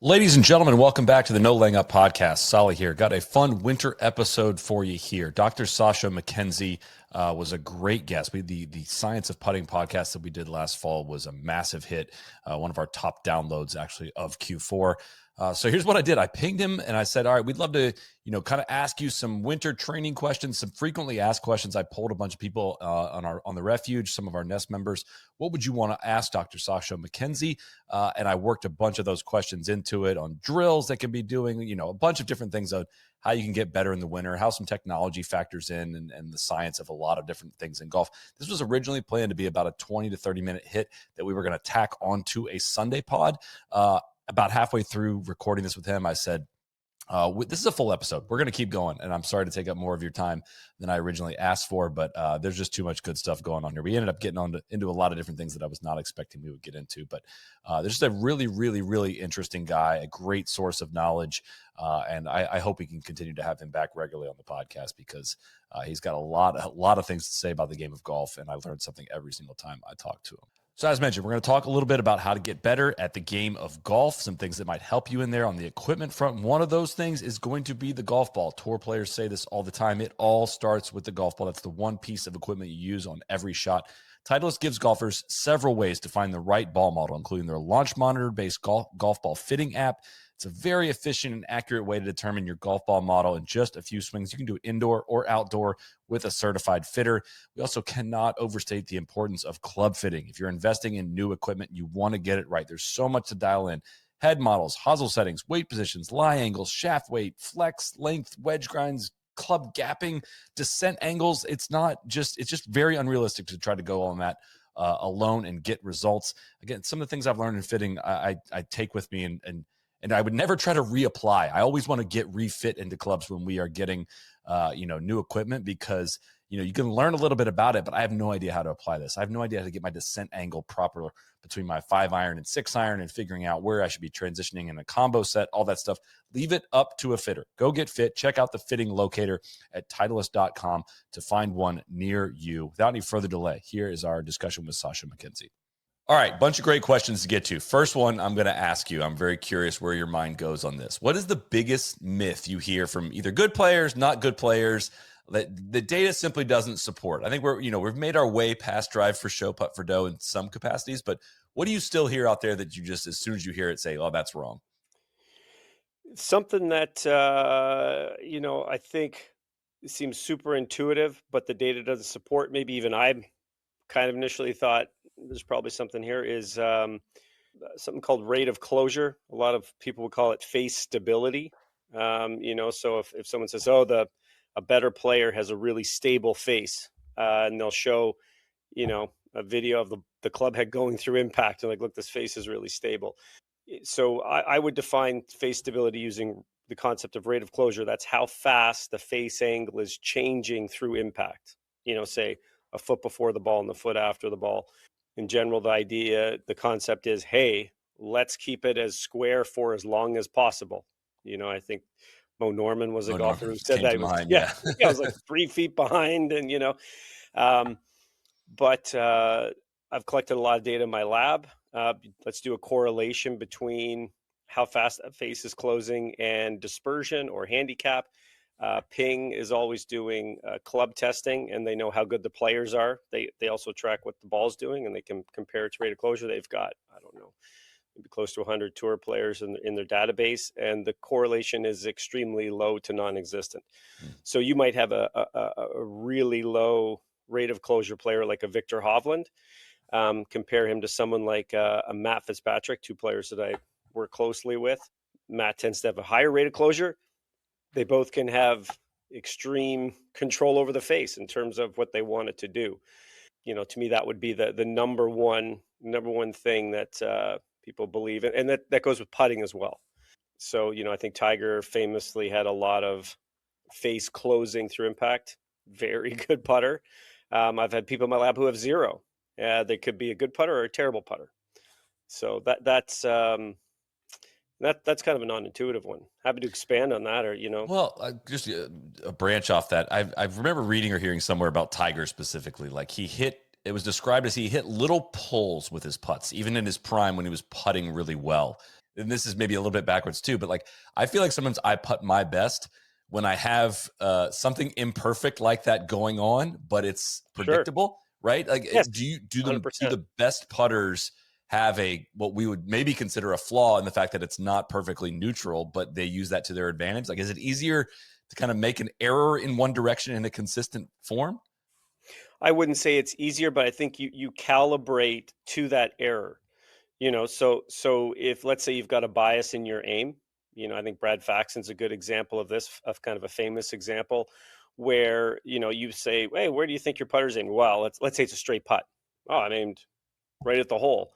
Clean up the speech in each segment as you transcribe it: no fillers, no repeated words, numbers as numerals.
Ladies and gentlemen, welcome back to the No Laying Up podcast. Soly here. Got a fun winter episode for you here. Dr. Sasho MacKenzie was a great guest. The Science of Putting podcast that we did last fall was a massive hit. One of our top downloads actually of Q4. So here's what I did. I pinged him and I said, all right, we'd love to, kind of ask you some winter training questions, some frequently asked questions. I polled a bunch of people on the Refuge, some of our Nest members. What would you want to ask Dr. Sasho MacKenzie? And I worked a bunch of those questions into it on drills that can be doing, a bunch of different things on how you can get better in the winter, how some technology factors in, and the science of a lot of different things in golf. This was originally planned to be about a 20 to 30 minute hit that we were going to tack onto a Sunday pod. About halfway through recording this with him, I said, this is a full episode. We're going to keep going. And I'm sorry to take up more of your time than I originally asked for, but there's just too much good stuff going on here. We ended up getting into a lot of different things that I was not expecting we would get into, but there's just a really, really, really interesting guy, a great source of knowledge. And I hope we can continue to have him back regularly on the podcast because he's got a lot of things to say about the game of golf. And I learned something every single time I talk to him. So as mentioned, we're going to talk a little bit about how to get better at the game of golf, some things that might help you in there on the equipment front. One of those things is going to be the golf ball. Tour players say this all the time. It all starts with the golf ball. That's the one piece of equipment you use on every shot. Titleist gives golfers several ways to find the right ball model, including their launch monitor-based golf ball fitting app. It's a very efficient and accurate way to determine your golf ball model in just a few swings. You can do it indoor or outdoor with a certified fitter. We also cannot overstate the importance of club fitting. If you're investing in new equipment, you want to get it right. There's so much to dial in. Head models, hosel settings, weight positions, lie angles, shaft weight, flex, length, wedge grinds, club gapping, descent angles. It's just very unrealistic to try to go on that alone and get results. Again, some of the things I've learned in fitting, I take with me and I would never try to reapply. I always want to get refit into clubs when we are getting, new equipment because, you can learn a little bit about it, but I have no idea how to apply this. I have no idea how to get my descent angle proper between my 5-iron and 6-iron and figuring out where I should be transitioning in a combo set, all that stuff. Leave it up to a fitter. Go get fit. Check out the fitting locator at Titleist.com to find one near you. Without any further delay, here is our discussion with Sasho MacKenzie. All right, bunch of great questions to get to. First one, I'm going to ask you. I'm very curious where your mind goes on this. What is the biggest myth you hear from either good players, not good players, that the data simply doesn't support? I think we've made our way past drive for show, putt for dough in some capacities, but what do you still hear out there that you just, as soon as you hear it, say, oh, that's wrong? Something that, I think seems super intuitive, but the data doesn't support. Maybe even I kind of initially thought there's probably something here is something called rate of closure. A lot of people would call it face stability. So if someone says, a better player has a really stable face, and they'll show, a video of the club head going through impact and like, look, this face is really stable. So I would define face stability using the concept of rate of closure. That's how fast the face angle is changing through impact. Say a foot before the ball and the foot after the ball. In general, the concept is, hey, let's keep it as square for as long as possible. I think Mo Norman was a golfer who said that. I was like 3 feet behind, and but I've collected a lot of data in my lab. Let's do a correlation between how fast that face is closing and dispersion or handicap. Ping is always doing club testing, and they know how good the players are. They also track what the ball's doing, and they can compare it to rate of closure. They've got, I don't know, maybe close to 100 tour players in their database, and the correlation is extremely low to non-existent. So you might have a really low rate of closure player like a Victor Hovland. Compare him to someone like a Matt Fitzpatrick, two players that I work closely with. Matt tends to have a higher rate of closure. They both can have extreme control over the face in terms of what they want it to do. To me, that would be the number one thing that people believe, and that goes with putting as well. So, I think Tiger famously had a lot of face closing through impact. Very good putter. I've had people in my lab who have zero. They could be a good putter or a terrible putter. So that's kind of a non-intuitive one. Happy to expand on that, or Well, just a branch off that. I remember reading or hearing somewhere about Tiger specifically. Like he hit it was described as he hit little pulls with his putts, even in his prime when he was putting really well. And this is maybe a little bit backwards too, but like I feel like sometimes I putt my best when I have something imperfect like that going on, but it's Sure. predictable, right? Like, Yes. do 100%. the best putters have a what we would maybe consider a flaw in the fact that it's not perfectly neutral, but they use that to their advantage? Like, is it easier to kind of make an error in one direction in a consistent form? I wouldn't say it's easier, but I think you calibrate to that error. So if let's say you've got a bias in your aim, I think Brad Faxon's a good example of this, of kind of a famous example where, you say, "Hey, where do you think your putter's aiming?" Well, let's say it's a straight putt. Oh, I aimed right at the hole.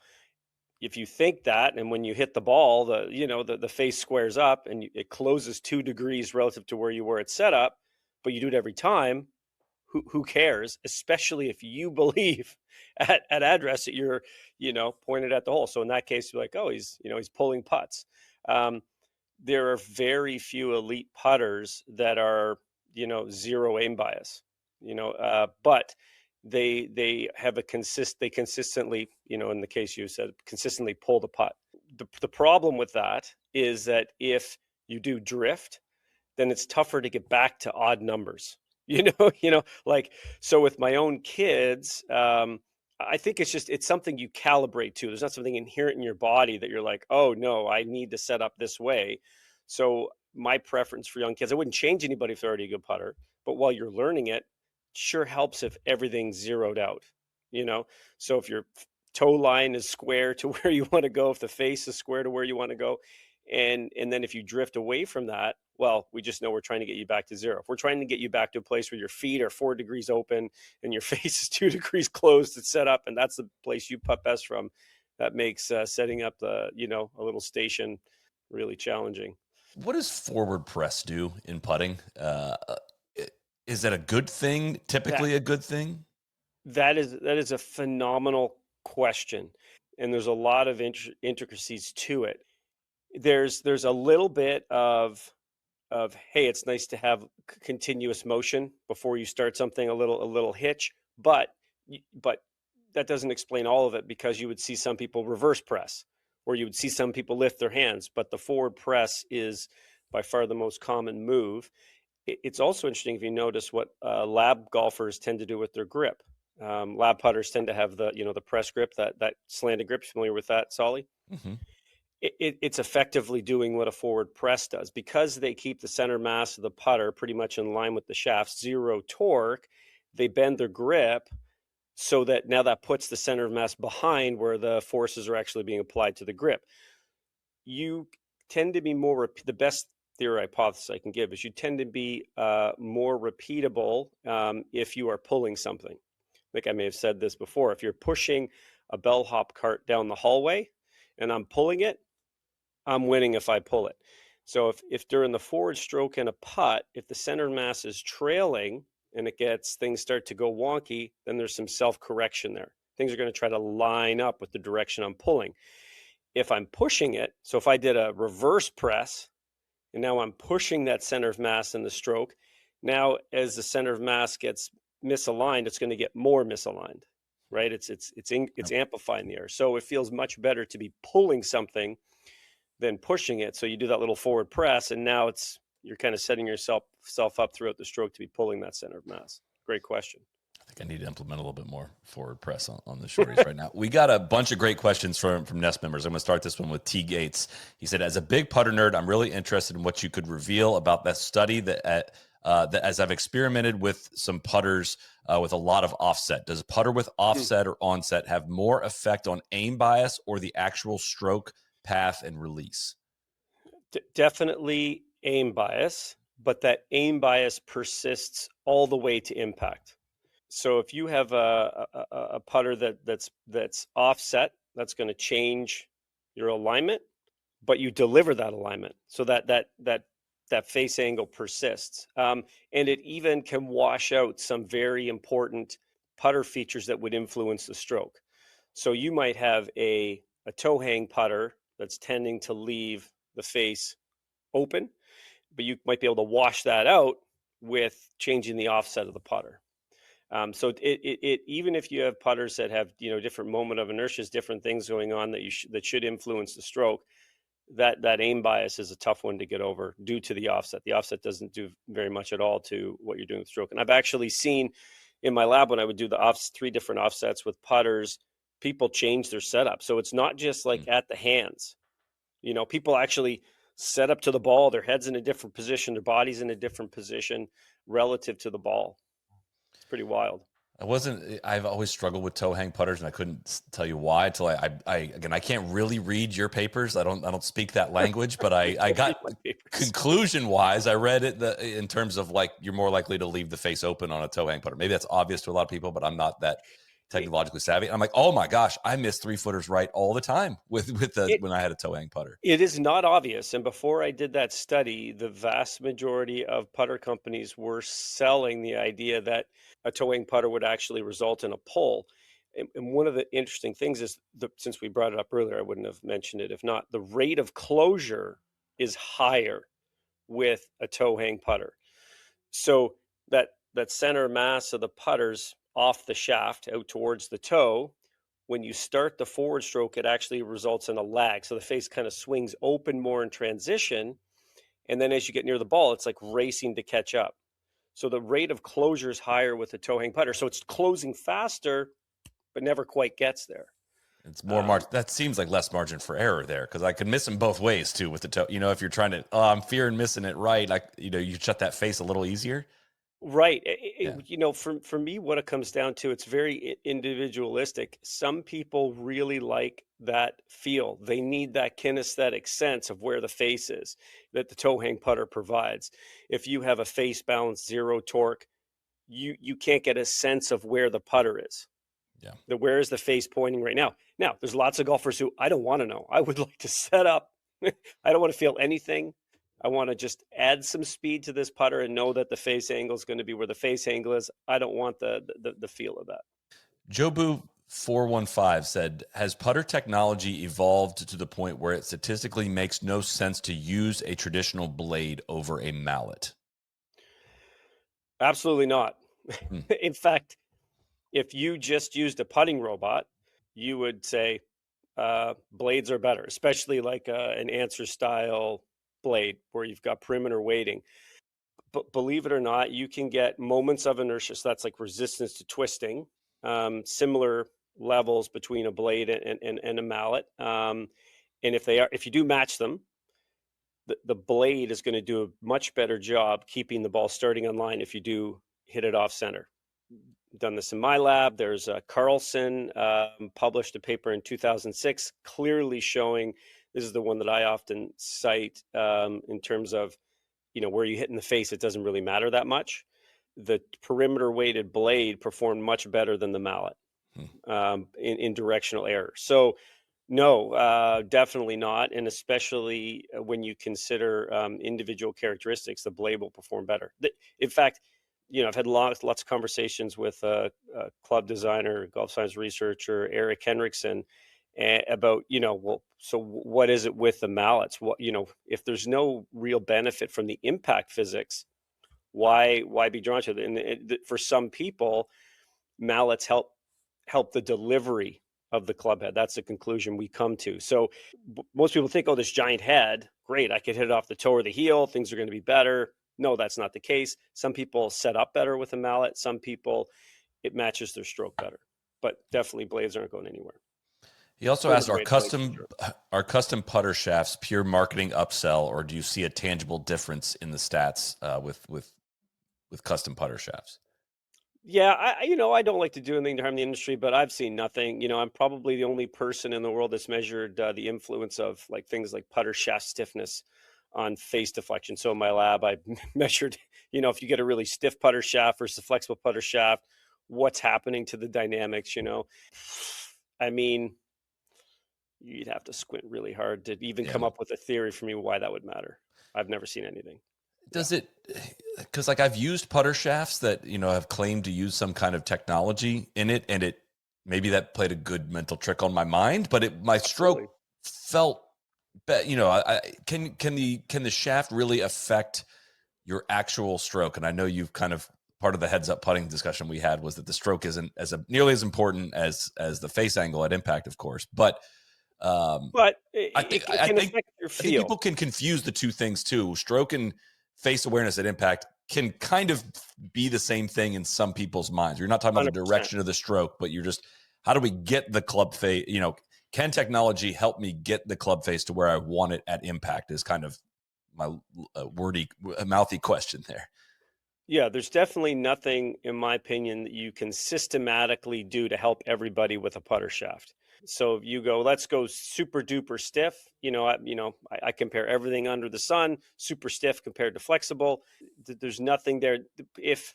If you think that, and when you hit the ball, the face squares up and it closes 2 degrees relative to where you were at setup, but you do it every time, who cares? Especially if you believe at address that you're, pointed at the hole. So in that case, you're like, oh, he's pulling putts. Um, there are very few elite putters that are, zero aim bias. But they have they consistently, in the case you said, consistently pull the putt. The problem with that is that if you do drift, then it's tougher to get back to odd numbers. Like, so with my own kids, I think it's something you calibrate to. There's not something inherent in your body that you're like, oh no, I need to set up this way. So my preference for young kids, I wouldn't change anybody if they're already a good putter, but while you're learning it, sure helps if everything's zeroed out, you know? So if your toe line is square to where you want to go, if the face is square to where you want to go, and then if you drift away from that, well, we just know we're trying to get you back to zero. If we're trying to get you back to a place where your feet are 4 degrees open and your face is 2 degrees closed, it's set up, and that's the place you putt best from, that makes setting up a little station really challenging. What does forward press do in putting? I- is that a good thing? That Typically a good thing? that is a phenomenal question, and there's a lot of intricacies to it. There's a little bit of, hey, it's nice to have continuous motion before you start something, a little hitch, but but that doesn't explain all of it, because you would see some people reverse press, or you would see some people lift their hands, but the forward press is by far the most common move. It's also interesting if you notice what lab golfers tend to do with their grip. Lab putters tend to have the press grip, that slanted grip. Familiar with that, Solly? Hmm. It's effectively doing what a forward press does, because they keep the center mass of the putter pretty much in line with the shaft, zero torque. They bend their grip so that now that puts the center of mass behind where the forces are actually being applied to the grip. You tend to be the best theory hypothesis I can give is you tend to be more repeatable if you are pulling something. Like I may have said this before, if you're pushing a bellhop cart down the hallway and I'm pulling it, I'm winning if I pull it. So if during the forward stroke in a putt, if the center mass is trailing and things start to go wonky, then there's some self-correction there. Things are going to try to line up with the direction I'm pulling. If I'm pushing it, so if I did a reverse press and now I'm pushing that center of mass in the stroke, now as the center of mass gets misaligned, it's going to get more misaligned, right? It's amplifying the error. So it feels much better to be pulling something than pushing it. So you do that little forward press, and now you're kind of setting yourself up throughout the stroke to be pulling that center of mass. Great question. I think I need to implement a little bit more forward press on the shorties right now. We got a bunch of great questions from Nest members. I'm going to start this one with T Gates. He said, as a big putter nerd, I'm really interested in what you could reveal about that study that as I've experimented with some putters with a lot of offset. Does a putter with offset or onset have more effect on aim bias or the actual stroke path and release? Definitely aim bias, but that aim bias persists all the way to impact. So if you have a putter that's offset, that's going to change your alignment, but you deliver that alignment so that face angle persists, and it even can wash out some very important putter features that would influence the stroke. So you might have a toe hang putter that's tending to leave the face open, but you might be able to wash that out with changing the offset of the putter. So even if you have putters that have different moment of inertias, different things going on that should influence the stroke, that aim bias is a tough one to get over due to the offset. The offset doesn't do very much at all to what you're doing with stroke. And I've actually seen in my lab when I would do the 3 different offsets with putters, people change their setup. So it's not just like at the hands. People actually set up to the ball, their head's in a different position, their body's in a different position relative to the ball. It's pretty wild. I've always struggled with toe hang putters, and I couldn't tell you why until again, I can't really read your papers. I don't speak that language, but I got conclusion wise, I read it in terms of like, you're more likely to leave the face open on a toe hang putter. Maybe that's obvious to a lot of people, but I'm not that technologically savvy. I'm like, oh my gosh, I miss 3-footers right all the time when I had a toe hang putter. It is not obvious. And before I did that study, the vast majority of putter companies were selling the idea that a toe hang putter would actually result in a pull. And one of the interesting things is, since we brought it up earlier, I wouldn't have mentioned it if not, the rate of closure is higher with a toe hang putter. So that center mass of the putters off the shaft out towards the toe, when you start the forward stroke, it actually results in a lag. So the face kind of swings open more in transition. And then as you get near the ball, it's like racing to catch up. So the rate of closure is higher with a toe hang putter. So it's closing faster, but never quite gets there. It's more margin. That seems like less margin for error there, because I could miss them both ways too with the toe. If you're trying to, I'm fearing missing it right, like, you shut that face a little easier. Right. For me, what it comes down to, it's very individualistic. Some people really like that feel. They need that kinesthetic sense of where the face is that the toe hang putter provides. If you have a face balance, zero torque, you can't get a sense of where the putter is. Yeah. Where is the face pointing right now? Now, there's lots of golfers who I don't want to know. I would like to set up. I don't want to feel anything. I want to just add some speed to this putter and know that the face angle is going to be where the face angle is. I don't want the feel of that. Jobu415 said, has putter technology evolved to the point where it statistically makes no sense to use a traditional blade over a mallet? Absolutely not. In fact, if you just used a putting robot, you would say blades are better, especially like an answer style blade where you've got perimeter weighting. But believe it or not, you can get moments of inertia. So that's like resistance to twisting, similar levels between a blade and a mallet. And if you do match them, the blade is going to do a much better job keeping the ball starting on line if you do hit it off center. Done this in my lab. There's Carlson published a paper in 2006 clearly showing, this is the one that I often cite in terms of, where you hit in the face, it doesn't really matter that much. The perimeter weighted blade performed much better than the mallet in directional error. So no, definitely not. And especially when you consider individual characteristics, the blade will perform better. In fact, I've had lots of conversations with a club designer, golf science researcher, Eric Henriksen, about, so what is it with the mallets? What, if there's no real benefit from the impact physics, why be drawn to it? And for some people, mallets help the delivery of the club head. That's the conclusion we come to. So most people think, oh, this giant head, great, I could hit it off the toe or the heel, things are going to be better. No, that's not the case. Some people set up better with a mallet. Some people, it matches their stroke better. But definitely blades aren't going anywhere. He also asked, are custom putter shafts pure marketing upsell, or do you see a tangible difference in the stats with custom putter shafts? Yeah, I don't like to do anything to harm the industry, but I've seen nothing. I'm probably the only person in the world that's measured the influence of like things like putter shaft stiffness on face deflection. So in my lab, I measured, if you get a really stiff putter shaft versus a flexible putter shaft, what's happening to the dynamics, I mean, you'd have to squint really hard to even come up with a theory for me why that would matter. I've never seen anything. Does it, because like I've used putter shafts that, have claimed to use some kind of technology in it, and maybe that played a good mental trick on my mind, but my stroke felt, can the shaft really affect your actual stroke? And I know you've kind of part of the heads up putting discussion we had was that the stroke isn't nearly as important as the face angle at impact, of course. But But I think it can affect your I think people feel. can confuse the two things too. Stroke and face awareness at impact can kind of be the same thing in some people's minds. You're not talking about the 100%. direction of the stroke, but you're just, how do we get the club face? Can technology help me get the club face to where I want it at impact? Is kind of my wordy, mouthy question there. Yeah, there's definitely nothing, in my opinion, that you can systematically do to help everybody with a putter shaft. So if you go, let's go super duper stiff. I compare everything under the sun, super stiff compared to flexible. There's nothing there. If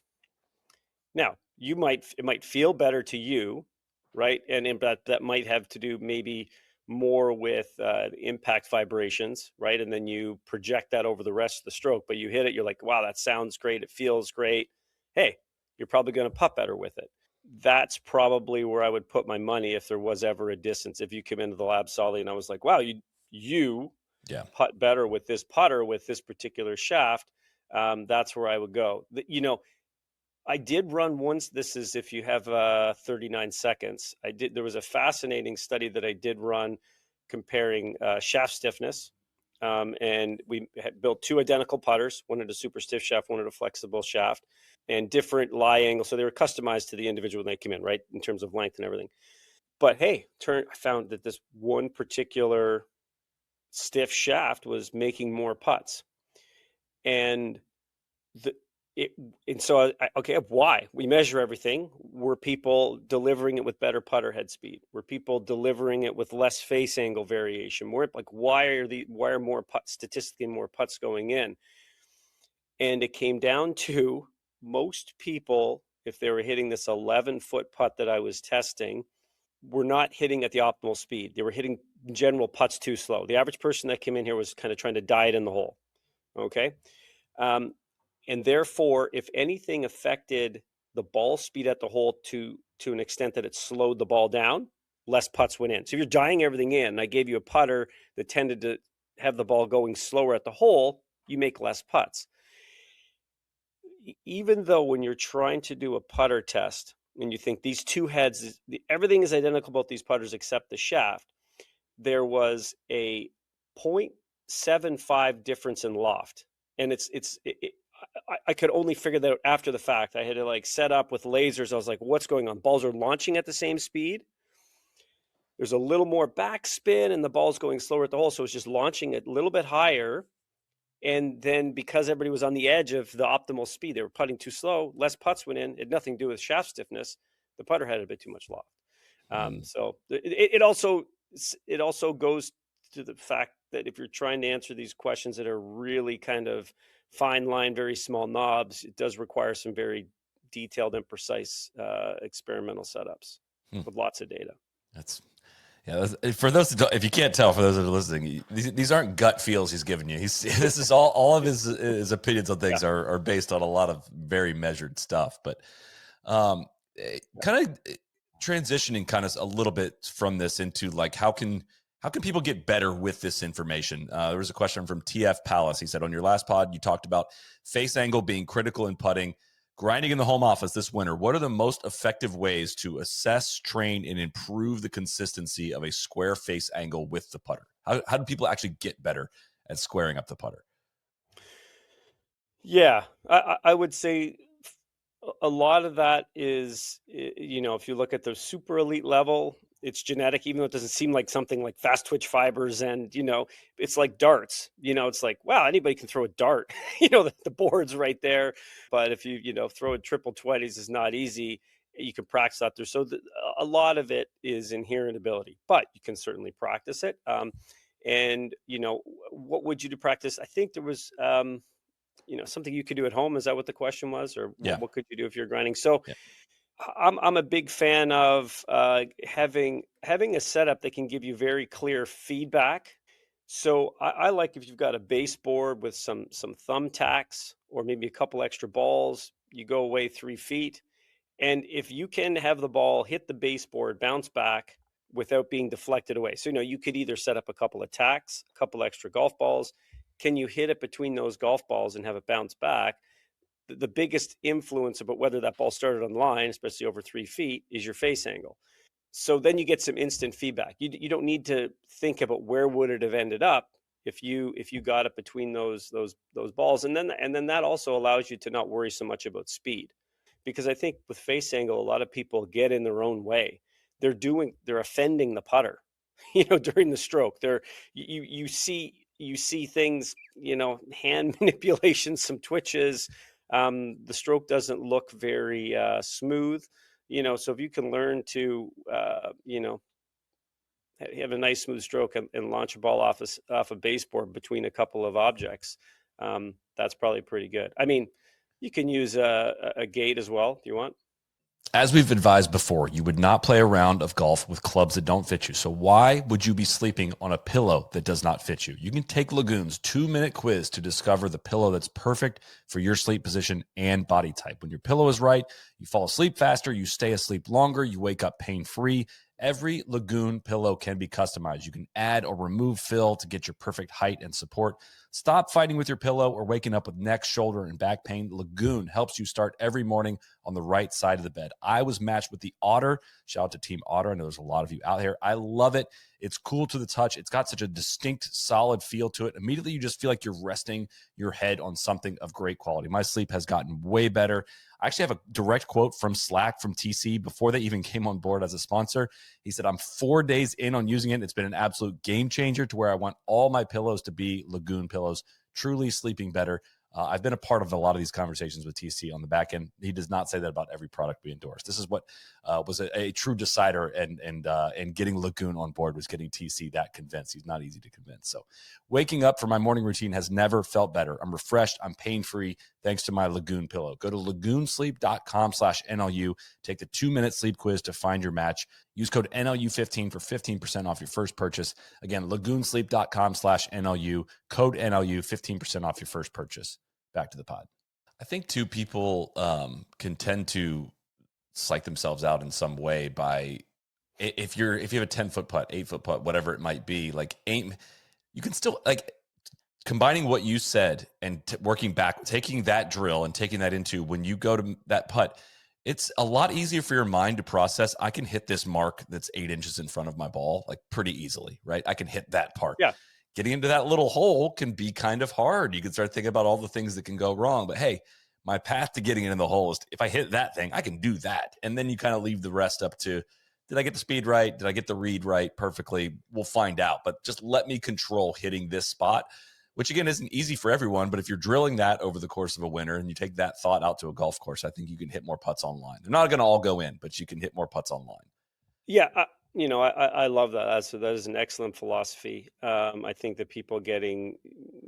Now, it might feel better to you, right? And but that might have to do maybe more with impact vibrations, right? And then you project that over the rest of the stroke. But you hit it, you're like, wow, that sounds great. It feels great. Hey, you're probably going to putt better with it. That's probably where I would put my money if there was ever a distance. If you came into the lab, Soly, and I was like, wow, you Yeah. putt better with this putter with this particular shaft. That's where I would go. I did run once. This is if you have 39 seconds. There was a fascinating study that I did run comparing shaft stiffness. And we had built two identical putters, one at a super stiff shaft, one at a flexible shaft, and different lie angles. So they were customized to the individual when they came in, right, in terms of length and everything. But hey, I found that this one particular stiff shaft was making more putts. And the it and so okay, why? We measure everything. Were people delivering it with better putter head speed? Were people delivering it with less face angle variation? More like why are more putts, statistically more putts going in? And it came down to most people, if they were hitting this 11-foot putt that I was testing, were not hitting at the optimal speed. They were hitting general putts too slow. The average person that came in here was kind of trying to diet in the hole. Okay. Um, and therefore, if anything affected the ball speed at the hole to an extent that it slowed the ball down, less putts went in. So if you're dying everything in, and I gave you a putter that tended to have the ball going slower at the hole, you make less putts. Even though when you're trying to do a putter test and you think these two heads, everything is identical about these putters except the shaft, there was a 0.75 difference in loft. And I could only figure that out after the fact. I had to set up with lasers. I was like, what's going on? Balls are launching at the same speed. There's a little more backspin and the ball's going slower at the hole. So it's just launching a little bit higher. And then because everybody was on the edge of the optimal speed, they were putting too slow, less putts went in. It had nothing to do with shaft stiffness. The putter had a bit too much loft. So it also goes to the fact that if you're trying to answer these questions that are really kind of fine line, very small knobs, it does require some very detailed and precise experimental setups with lots of data. For those if you can't tell, for those that are listening, these aren't gut feels he's giving you. This is all of his opinions on things are based on a lot of very measured stuff. But kind of transitioning kind of a little bit from this into how can people get better with this information? There was a question from TF Palace. He said, on your last pod, you talked about face angle being critical in putting. Grinding in the home office this winter, what are the most effective ways to assess, train, and improve the consistency of a square face angle with the putter? How do people actually get better at squaring up the putter? Yeah, I would say a lot of that is, if you look at the super elite level, it's genetic, even though it doesn't seem like something like fast twitch fibers. And, it's like darts, it's like, wow, anybody can throw a dart, the board's right there. But if you, throwing triple 20s is not easy. You can practice out there. So a lot of it is inherent ability, but you can certainly practice it. And, what would you do practice? I think there was, something you could do at home. Is that what the question was? Or what could you do if you're grinding? So I'm a big fan of having a setup that can give you very clear feedback. So I like if you've got a baseboard with some thumbtacks or maybe a couple extra balls, you go away 3 feet. And if you can have the ball hit the baseboard, bounce back without being deflected away. So, you could either set up a couple of tacks, a couple extra golf balls. Can you hit it between those golf balls and have it bounce back? the biggest influence about whether that ball started on the line, especially over 3 feet, is your face angle. So then you get some instant feedback. You don't need to think about where would it have ended up if you got it between those balls, and then that also allows you to not worry so much about speed, because I think with face angle, a lot of people get in their own way. They're offending the putter, during the stroke. You see things, hand manipulation, some twitches. The stroke doesn't look very smooth. So if you can learn to have a nice smooth stroke and launch a ball off a baseboard between a couple of objects, that's probably pretty good. I mean, you can use a gate as well if you want. As we've advised before, you would not play a round of golf with clubs that don't fit you. So why would you be sleeping on a pillow that does not fit you? You can take Lagoon's 2-minute quiz to discover the pillow that's perfect for your sleep position and body type. When your pillow is right, you fall asleep faster, you stay asleep longer, you wake up pain-free. Every Lagoon pillow can be customized. You can add or remove fill to get your perfect height and support. Stop fighting with your pillow or waking up with neck, shoulder, and back pain. Lagoon helps you start every morning on the right side of the bed. I was matched with the Otter. Shout out to Team Otter. I know there's a lot of you out here. I love it. It's cool to the touch. It's got such a distinct, solid feel to it. Immediately, you just feel like you're resting your head on something of great quality. My sleep has gotten way better. I actually have a direct quote from Slack from TC before they even came on board as a sponsor. He said, I'm 4 days in on using it. It's been an absolute game changer to where I want all my pillows to be Lagoon pillows, truly sleeping better. I've been a part of a lot of these conversations with TC on the back end. He does not say that about every product we endorse. This is what was a true decider, and getting Lagoon on board was getting TC that convinced. He's not easy to convince. So waking up for my morning routine has never felt better. I'm refreshed. I'm pain-free thanks to my Lagoon pillow. Go to lagoonsleep.com/NLU. Take the 2-minute sleep quiz to find your match. Use code NLU15 for 15% off your first purchase. Again, lagoonsleep.com/NLU. Code NLU, 15% off your first purchase. Back to the pod. I think two people can tend to psych themselves out in some way by if you have a 10-foot putt, 8-foot putt, whatever it might be, like aim. You can still combining what you said and working back, taking that drill and taking that into when you go to that putt. It's a lot easier for your mind to process. I can hit this mark that's 8 inches in front of my ball, like pretty easily, right? I can hit that part. Yeah. Getting into that little hole can be kind of hard. You can start thinking about all the things that can go wrong. But hey, my path to getting in the hole is if I hit that thing, I can do that. And then you kind of leave the rest up to, did I get the speed right? Did I get the read right perfectly? We'll find out. But just let me control hitting this spot, which again isn't easy for everyone. But if you're drilling that over the course of a winter and you take that thought out to a golf course, I think you can hit more putts online. They're not going to all go in, but you can hit more putts online. Yeah, I love that. That is an excellent philosophy. I think that people getting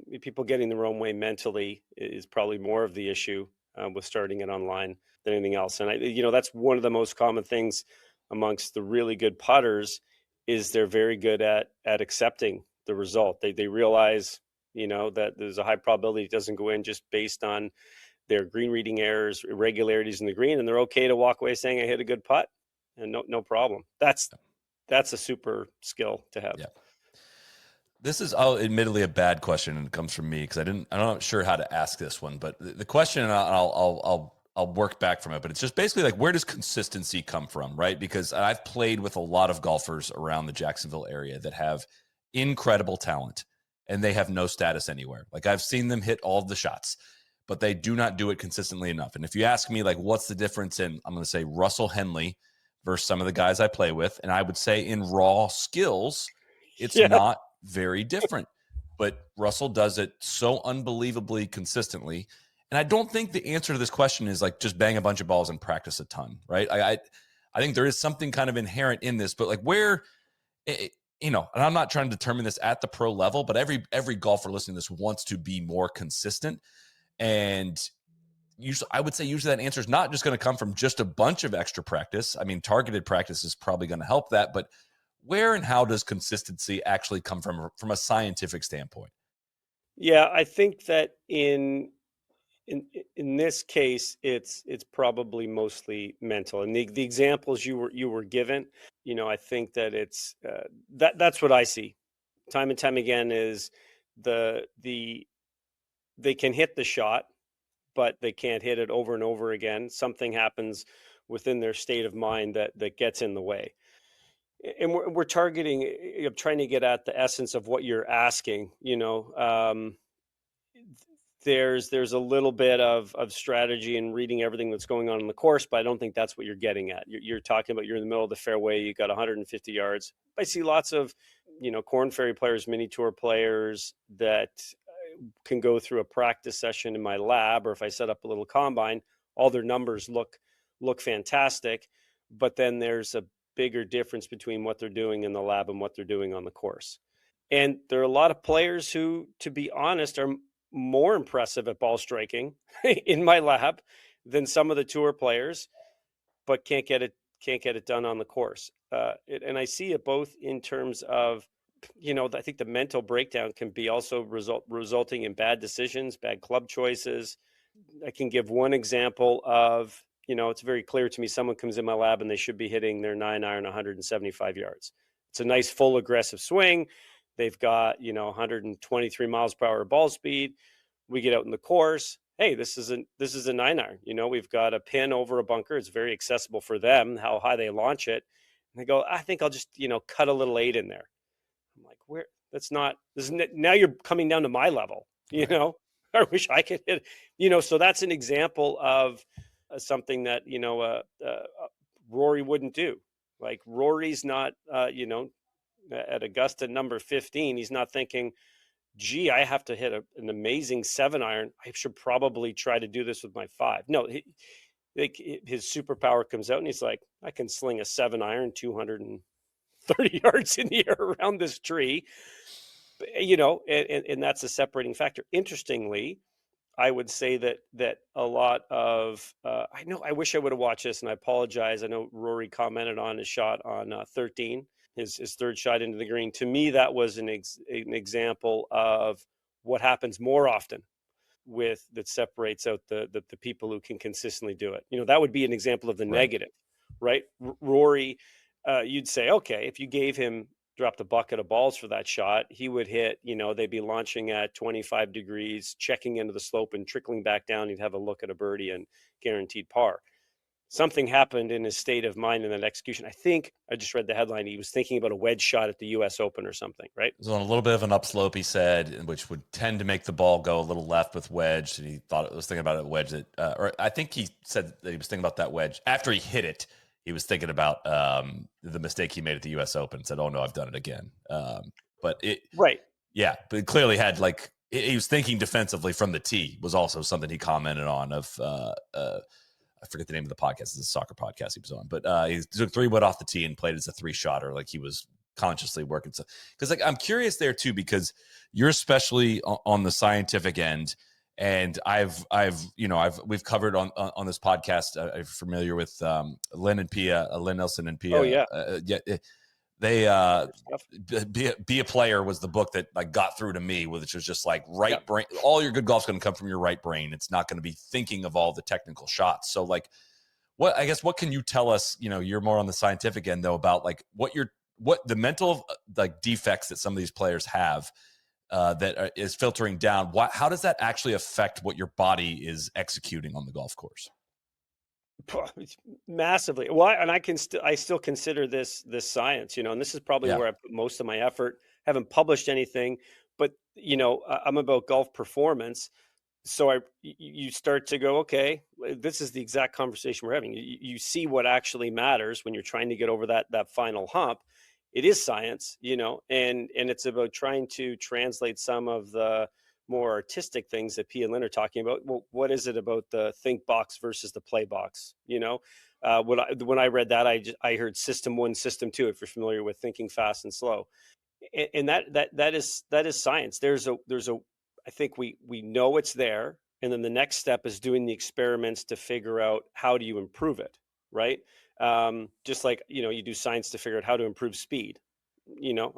the wrong way mentally is probably more of the issue with starting it online than anything else. And that's one of the most common things amongst the really good putters is they're very good at accepting the result. They realize that there's a high probability it doesn't go in just based on their green reading errors, irregularities in the green, and they're okay to walk away saying I hit a good putt. And no problem. That's a super skill to have. Yeah. This is admittedly a bad question, and it comes from me because I'm not sure how to ask this one. But the question, and I'll work back from it. But it's just basically like, where does consistency come from, right? Because I've played with a lot of golfers around the Jacksonville area that have incredible talent, and they have no status anywhere. Like I've seen them hit all of the shots, but they do not do it consistently enough. And if you ask me, like, what's the difference in, I'm going to say Russell Henley versus some of the guys I play with, and I would say in raw skills, it's Yeah. not very different. But Russell does it so unbelievably consistently. And I don't think the answer to this question is like just bang a bunch of balls and practice a ton, right? I think there is something kind of inherent in this, but like where, and I'm not trying to determine this at the pro level, but every golfer listening to this wants to be more consistent. And usually, I would say usually that answer is not just going to come from just a bunch of extra practice. I mean, targeted practice is probably going to help that, but where and how does consistency actually come from a scientific standpoint? Yeah, I think that in this case, it's probably mostly mental. And the examples you were given, I think that it's that's what I see time and time again is the they can hit the shot, but they can't hit it over and over again. Something happens within their state of mind that gets in the way. And we're targeting, trying to get at the essence of what you're asking. There's a little bit of strategy in reading everything that's going on in the course, but I don't think that's what you're getting at. You're talking about, you're in the middle of the fairway, you got 150 yards. I see lots of, Corn Ferry players, mini tour players that can go through a practice session in my lab, or if I set up a little combine, all their numbers look fantastic. But then there's a bigger difference between what they're doing in the lab and what they're doing on the course. And there are a lot of players who, to be honest, are more impressive at ball striking in my lab than some of the tour players, but can't get it done on the course. And I see it both in terms of, I think the mental breakdown can be also resulting in bad decisions, bad club choices. I can give one example of, it's very clear to me, someone comes in my lab and they should be hitting their 9-iron 175 yards. It's a nice full aggressive swing. They've got, 123 miles per hour ball speed. We get out in the course. Hey, this is a 9-iron. We've got a pin over a bunker. It's very accessible for them, how high they launch it. And they go, I think I'll just, cut a little 8 in there. I'm like, where? That's not. Now you're coming down to my level. Right. I wish I could hit. So that's an example of something that Rory wouldn't do. Like Rory's not, at Augusta number 15. He's not thinking, gee, I have to hit an amazing 7-iron. I should probably try to do this with my 5. No, his superpower comes out, and he's like, I can sling a 7-iron 230 yards in the air around this tree, and that's a separating factor. Interestingly, I would say that a lot of I wish I would have watched this, and I apologize. I know Rory commented on his shot on 13, his third shot into the green. To me, that was an example of what happens more often that separates out the people who can consistently do it. That would be an example of the Right. negative, right? Rory, you'd say, okay, if you gave him, dropped a bucket of balls for that shot, he would hit, they'd be launching at 25 degrees, checking into the slope and trickling back down. He'd have a look at a birdie and guaranteed par. Something happened in his state of mind in that execution. I think I just read the headline. He was thinking about a wedge shot at the U.S. Open or something, right? It was on a little bit of an upslope, he said, which would tend to make the ball go a little left with wedge. And he thought it was thinking about a wedge that, or I think he said that he was thinking about that wedge after he hit it. He was thinking about the mistake he made at the U.S. Open and said, "Oh no, I've done it again." But right, but it clearly had he was thinking defensively from the tee was also something he commented on. I forget the name of the podcast. It's a soccer podcast he was on, but he took 3-wood off the tee and played as a 3-shotter, like he was consciously working. So, because I'm curious there too, because you're especially on the scientific end, and we've covered on this podcast. I'm familiar with Lynn and Pia, Lynn Nelson and Pia. oh yeah, They be a player was the book that got through to me, which was just like right brain. All your good golf's going to come from your right brain. It's not going to be thinking of all the technical shots. So what can you tell us? You're more on the scientific end though, about what the mental defects that some of these players have that is filtering down. How does that actually affect what your body is executing on the golf course? Massively. Well, and I still consider this science, and this is probably Yeah. where I put most of my effort. Haven't published anything, but I'm about golf performance. So you start to go, okay, this is the exact conversation we're having. You see what actually matters when you're trying to get over that final hump. It is science, and it's about trying to translate some of the more artistic things that P and Lynn are talking about. Well, what is it about the think box versus the play box? When I read that, I heard system 1, system 2. If you're familiar with thinking fast and slow, and that is science. There's a I think we know it's there, and then the next step is doing the experiments to figure out how do you improve it, right? Just like you do science to figure out how to improve speed.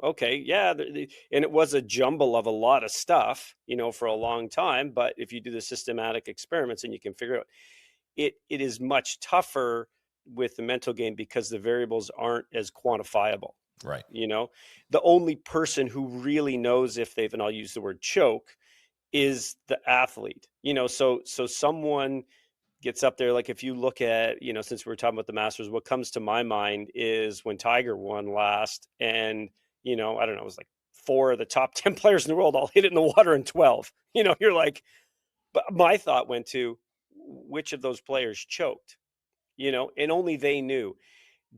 Okay, yeah, and it was a jumble of a lot of stuff, for a long time. But if you do the systematic experiments and you can figure out, it is much tougher with the mental game because the variables aren't as quantifiable. Right. The only person who really knows if they've, and I'll use the word choke, is the athlete. So someone gets up there, like if you look at, since we were talking about the Masters, what comes to my mind is when Tiger won last, and I don't know, it was like four of the top 10 players in the world all hit it in the water in 12. You're like, but my thought went to which of those players choked, and only they knew.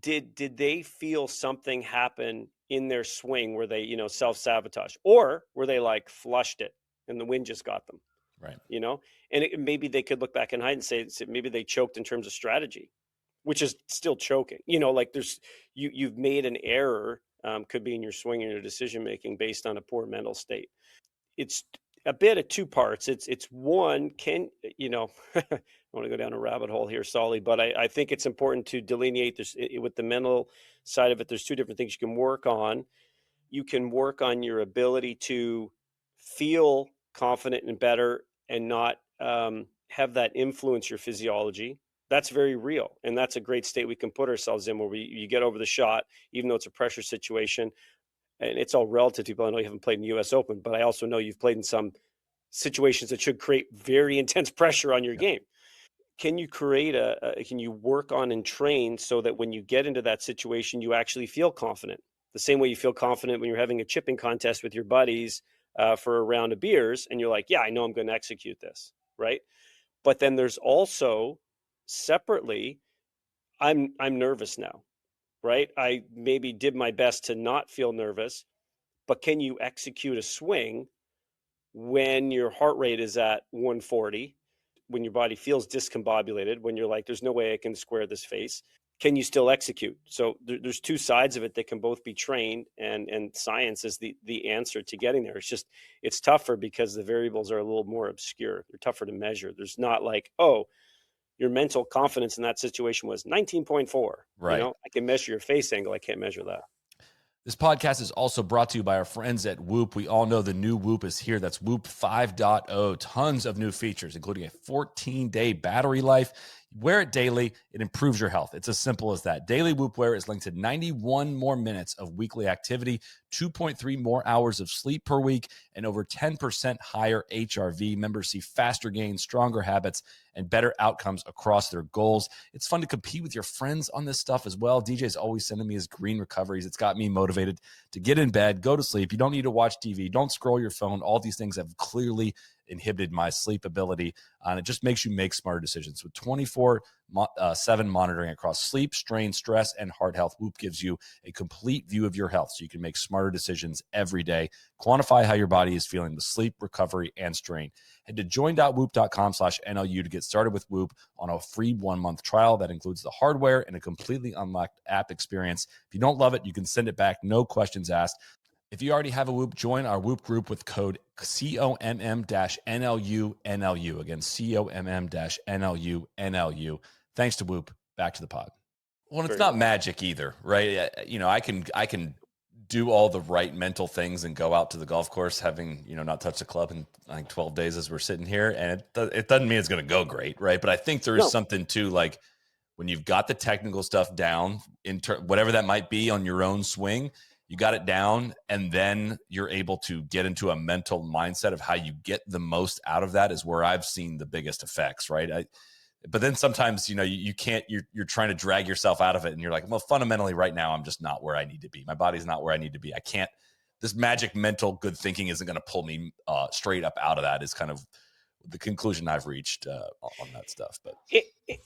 Did they feel something happen in their swing where they, self-sabotage, or were they like flushed it and the wind just got them, Right. you know? And maybe they could look back in hindsight and say maybe they choked in terms of strategy, which is still choking. Like you've made an error, could be in your swing and your decision making based on a poor mental state. It's a bit of two parts. It's one, I want to go down a rabbit hole here, Soly, but I think it's important to delineate this with the mental side of it. There's two different things you can work on. You can work on your ability to feel confident and better, and not have that influence your physiology. That's very real, and that's a great state we can put ourselves in, where you get over the shot, even though it's a pressure situation. And it's all relative to people. I know you haven't played in the U.S. Open, but I also know you've played in some situations that should create very intense pressure on your Yep. game. Can you create can you work on and train so that when you get into that situation, you actually feel confident? The same way you feel confident when you're having a chipping contest with your buddies for a round of beers, and you're like, yeah, I know I'm going to execute this, right? But then there's also separately, I'm nervous now, right? I maybe did my best to not feel nervous, but can you execute a swing when your heart rate is at 140, when your body feels discombobulated, when you're like, there's no way I can square this face? Can you still execute? So there's two sides of it that can both be trained, and science is the answer to getting there. It's tougher because the variables are a little more obscure. They're tougher to measure. There's not like, oh, your mental confidence in that situation was 19.4. Right. I can measure your face angle. I can't measure that. This podcast is also brought to you by our friends at Whoop. We all know the new Whoop is here. That's Whoop 5.0. Tons of new features, including a 14-day battery life. Wear it daily. It improves your health. It's as simple as that. Daily Whoop wear is linked to 91 more minutes of weekly activity, 2.3 more hours of sleep per week, and over 10% higher HRV. Members see faster gains, stronger habits, and better outcomes across their goals. It's fun to compete with your friends on this stuff as well. DJ's always sending me his green recoveries. It's got me motivated to get in bed, go to sleep. You don't need to watch TV. Don't scroll your phone. All these things have clearly inhibited my sleep ability, and it just makes you make smarter decisions. With 24/7 monitoring across sleep, strain, stress, and heart health, Whoop gives you a complete view of your health so you can make smarter decisions every day. Quantify how your body is feeling with sleep, recovery, and strain. Head to join.whoop.com/NLU to get started with Whoop on a free 1-month trial that includes the hardware and a completely unlocked app experience. If you don't love it, you can send it back, no questions asked. If you already have a Whoop, join our Whoop group with code COMM-NLU. Again, COMM-NLU. Thanks to Whoop. Back to the pod. Well, it's Very not well. magic either, right? I can do all the right mental things and go out to the golf course having, not touched the club in, I think, 12 days as we're sitting here. And it doesn't mean it's going to go great, right? But I think there is No. something to, like, when you've got the technical stuff down, whatever that might be on your own swing, you got it down, and then you're able to get into a mental mindset of how you get the most out of that is where I've seen the biggest effects, right? But then sometimes, you can't, you're trying to drag yourself out of it, and you're like, well, fundamentally right now, I'm just not where I need to be. My body's not where I need to be. I can't, this magic mental good thinking isn't going to pull me straight up out of that, is kind of the conclusion I've reached on that stuff. But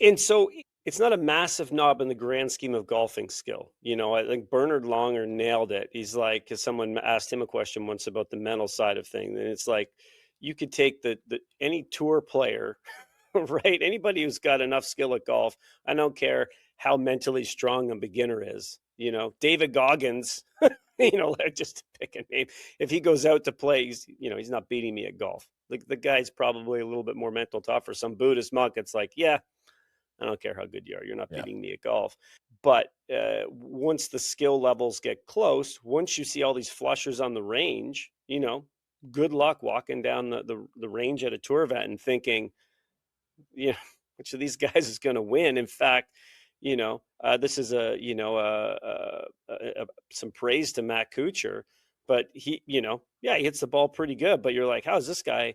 And so it's not a massive knob in the grand scheme of golfing skill. I think Bernard Longer nailed it. He's like, because someone asked him a question once about the mental side of things, and it's like, you could take any tour player, right? Anybody who's got enough skill at golf. I don't care how mentally strong a beginner is. David Goggins, just to pick a name. If he goes out to play, he's not beating me at golf. The guy's probably a little bit more mental tough. For some Buddhist monk, it's like, yeah, I don't care how good you are. You're not yeah, beating me at golf. But once the skill levels get close, once you see all these flushers on the range, good luck walking down the range at a tour event and thinking, which of these guys is going to win. In fact, this is some praise to Matt Kuchar. but he, yeah, he hits the ball pretty good, but you're like, how's this guy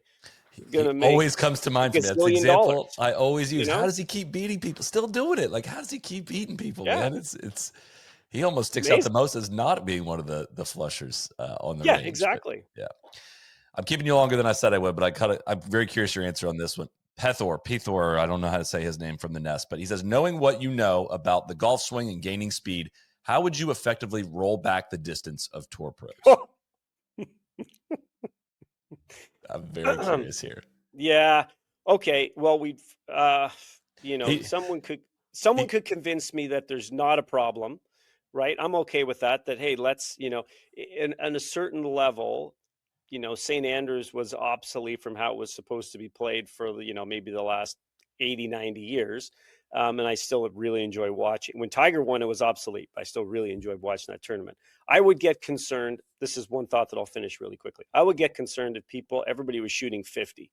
He gonna make always comes to a mind for me. That's the gazillion example dollars? I always You use. How know? does he keep beating people? Still doing it. Like, how does he keep beating people, Yeah, man? It's he almost it's sticks out the amazing. most as not being one of the flushers on the Yeah, range. But exactly. yeah, I'm keeping you longer than I said I would, but I'm very curious your answer on this one. Pethor, I don't know how to say his name from the nest, but he says, knowing what you know about the golf swing and gaining speed, how would you effectively roll back the distance of tour pros? I'm very curious here. Yeah. Okay. Well, uh, He someone he could convince me that there's not a problem, right? I'm okay with that. That, hey, let's, in a certain level, St. Andrews was obsolete from how it was supposed to be played for, maybe the last 80, 90 years. And I still really enjoy watching. When Tiger won, it was obsolete. I still really enjoyed watching that tournament. I would get concerned. This is one thought that I'll finish really quickly. I would get concerned if everybody was shooting 50.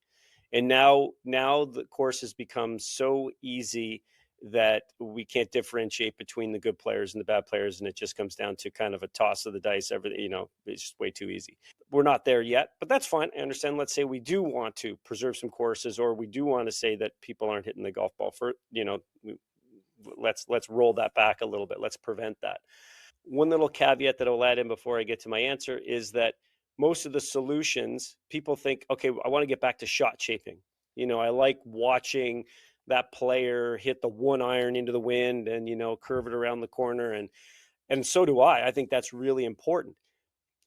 And now the course has become so easy that we can't differentiate between the good players and the bad players, and it just comes down to kind of a toss of the dice. Everything, it's just way too easy. We're not there yet, but that's fine. I understand. Let's say we do want to preserve some courses, or we do want to say that people aren't hitting the golf ball for, let's roll that back a little bit. Let's prevent that. One little caveat that I'll add in before I get to my answer is that most of the solutions, people think, okay, I want to get back to shot shaping. I like watching that player hit the one iron into the wind and, curve it around the corner. And so do I. I think that's really important.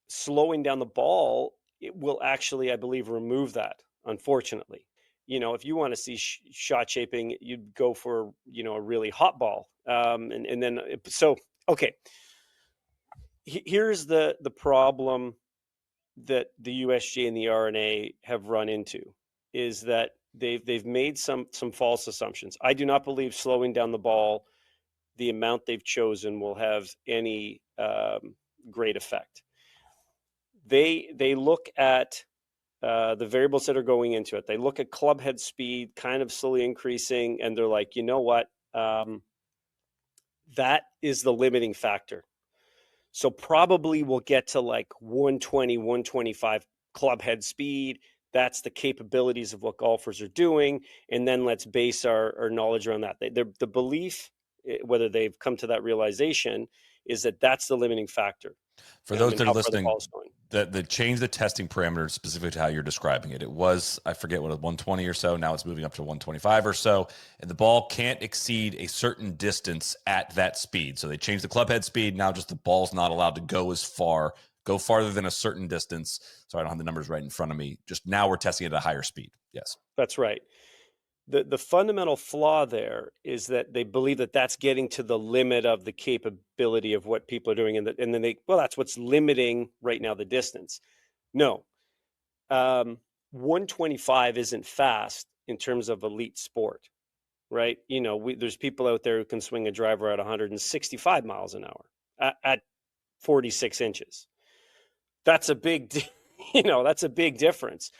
Slowing down the ball, it will actually, I believe, remove that, unfortunately. If you want to see shot shaping, you'd go for, a really hot ball. And then, so, okay, here's the problem that the USG and the RNA have run into is that they've made some false assumptions. I do not believe slowing down the ball, the amount they've chosen, will have any great effect. They look at the variables that are going into it. They look at club head speed kind of slowly increasing, and they're like, you know what? That is the limiting factor. So probably we'll get to like 120, 125 club head speed. That's the capabilities of what golfers are doing. And then let's base our knowledge around that. The belief, whether they've come to that realization, is that that's the limiting factor For those and that are how far the listening, ball is going. the change the testing parameters specifically to how you're describing it. It was, I forget what, 120 or so. Now it's moving up to 125 or so. And the ball can't exceed a certain distance at that speed. So they changed the club head speed. Now just the ball's not allowed to go farther than a certain distance. So I don't have the numbers right in front of me. Just now we're testing it at a higher speed. Yes. That's right. The fundamental flaw there is that they believe that that's getting to the limit of the capability of what people are doing, and then that's what's limiting right now the distance. No, 125 isn't fast in terms of elite sport, right? There's people out there who can swing a driver at 165 miles an hour at 46 inches. That's a big, that's a big difference.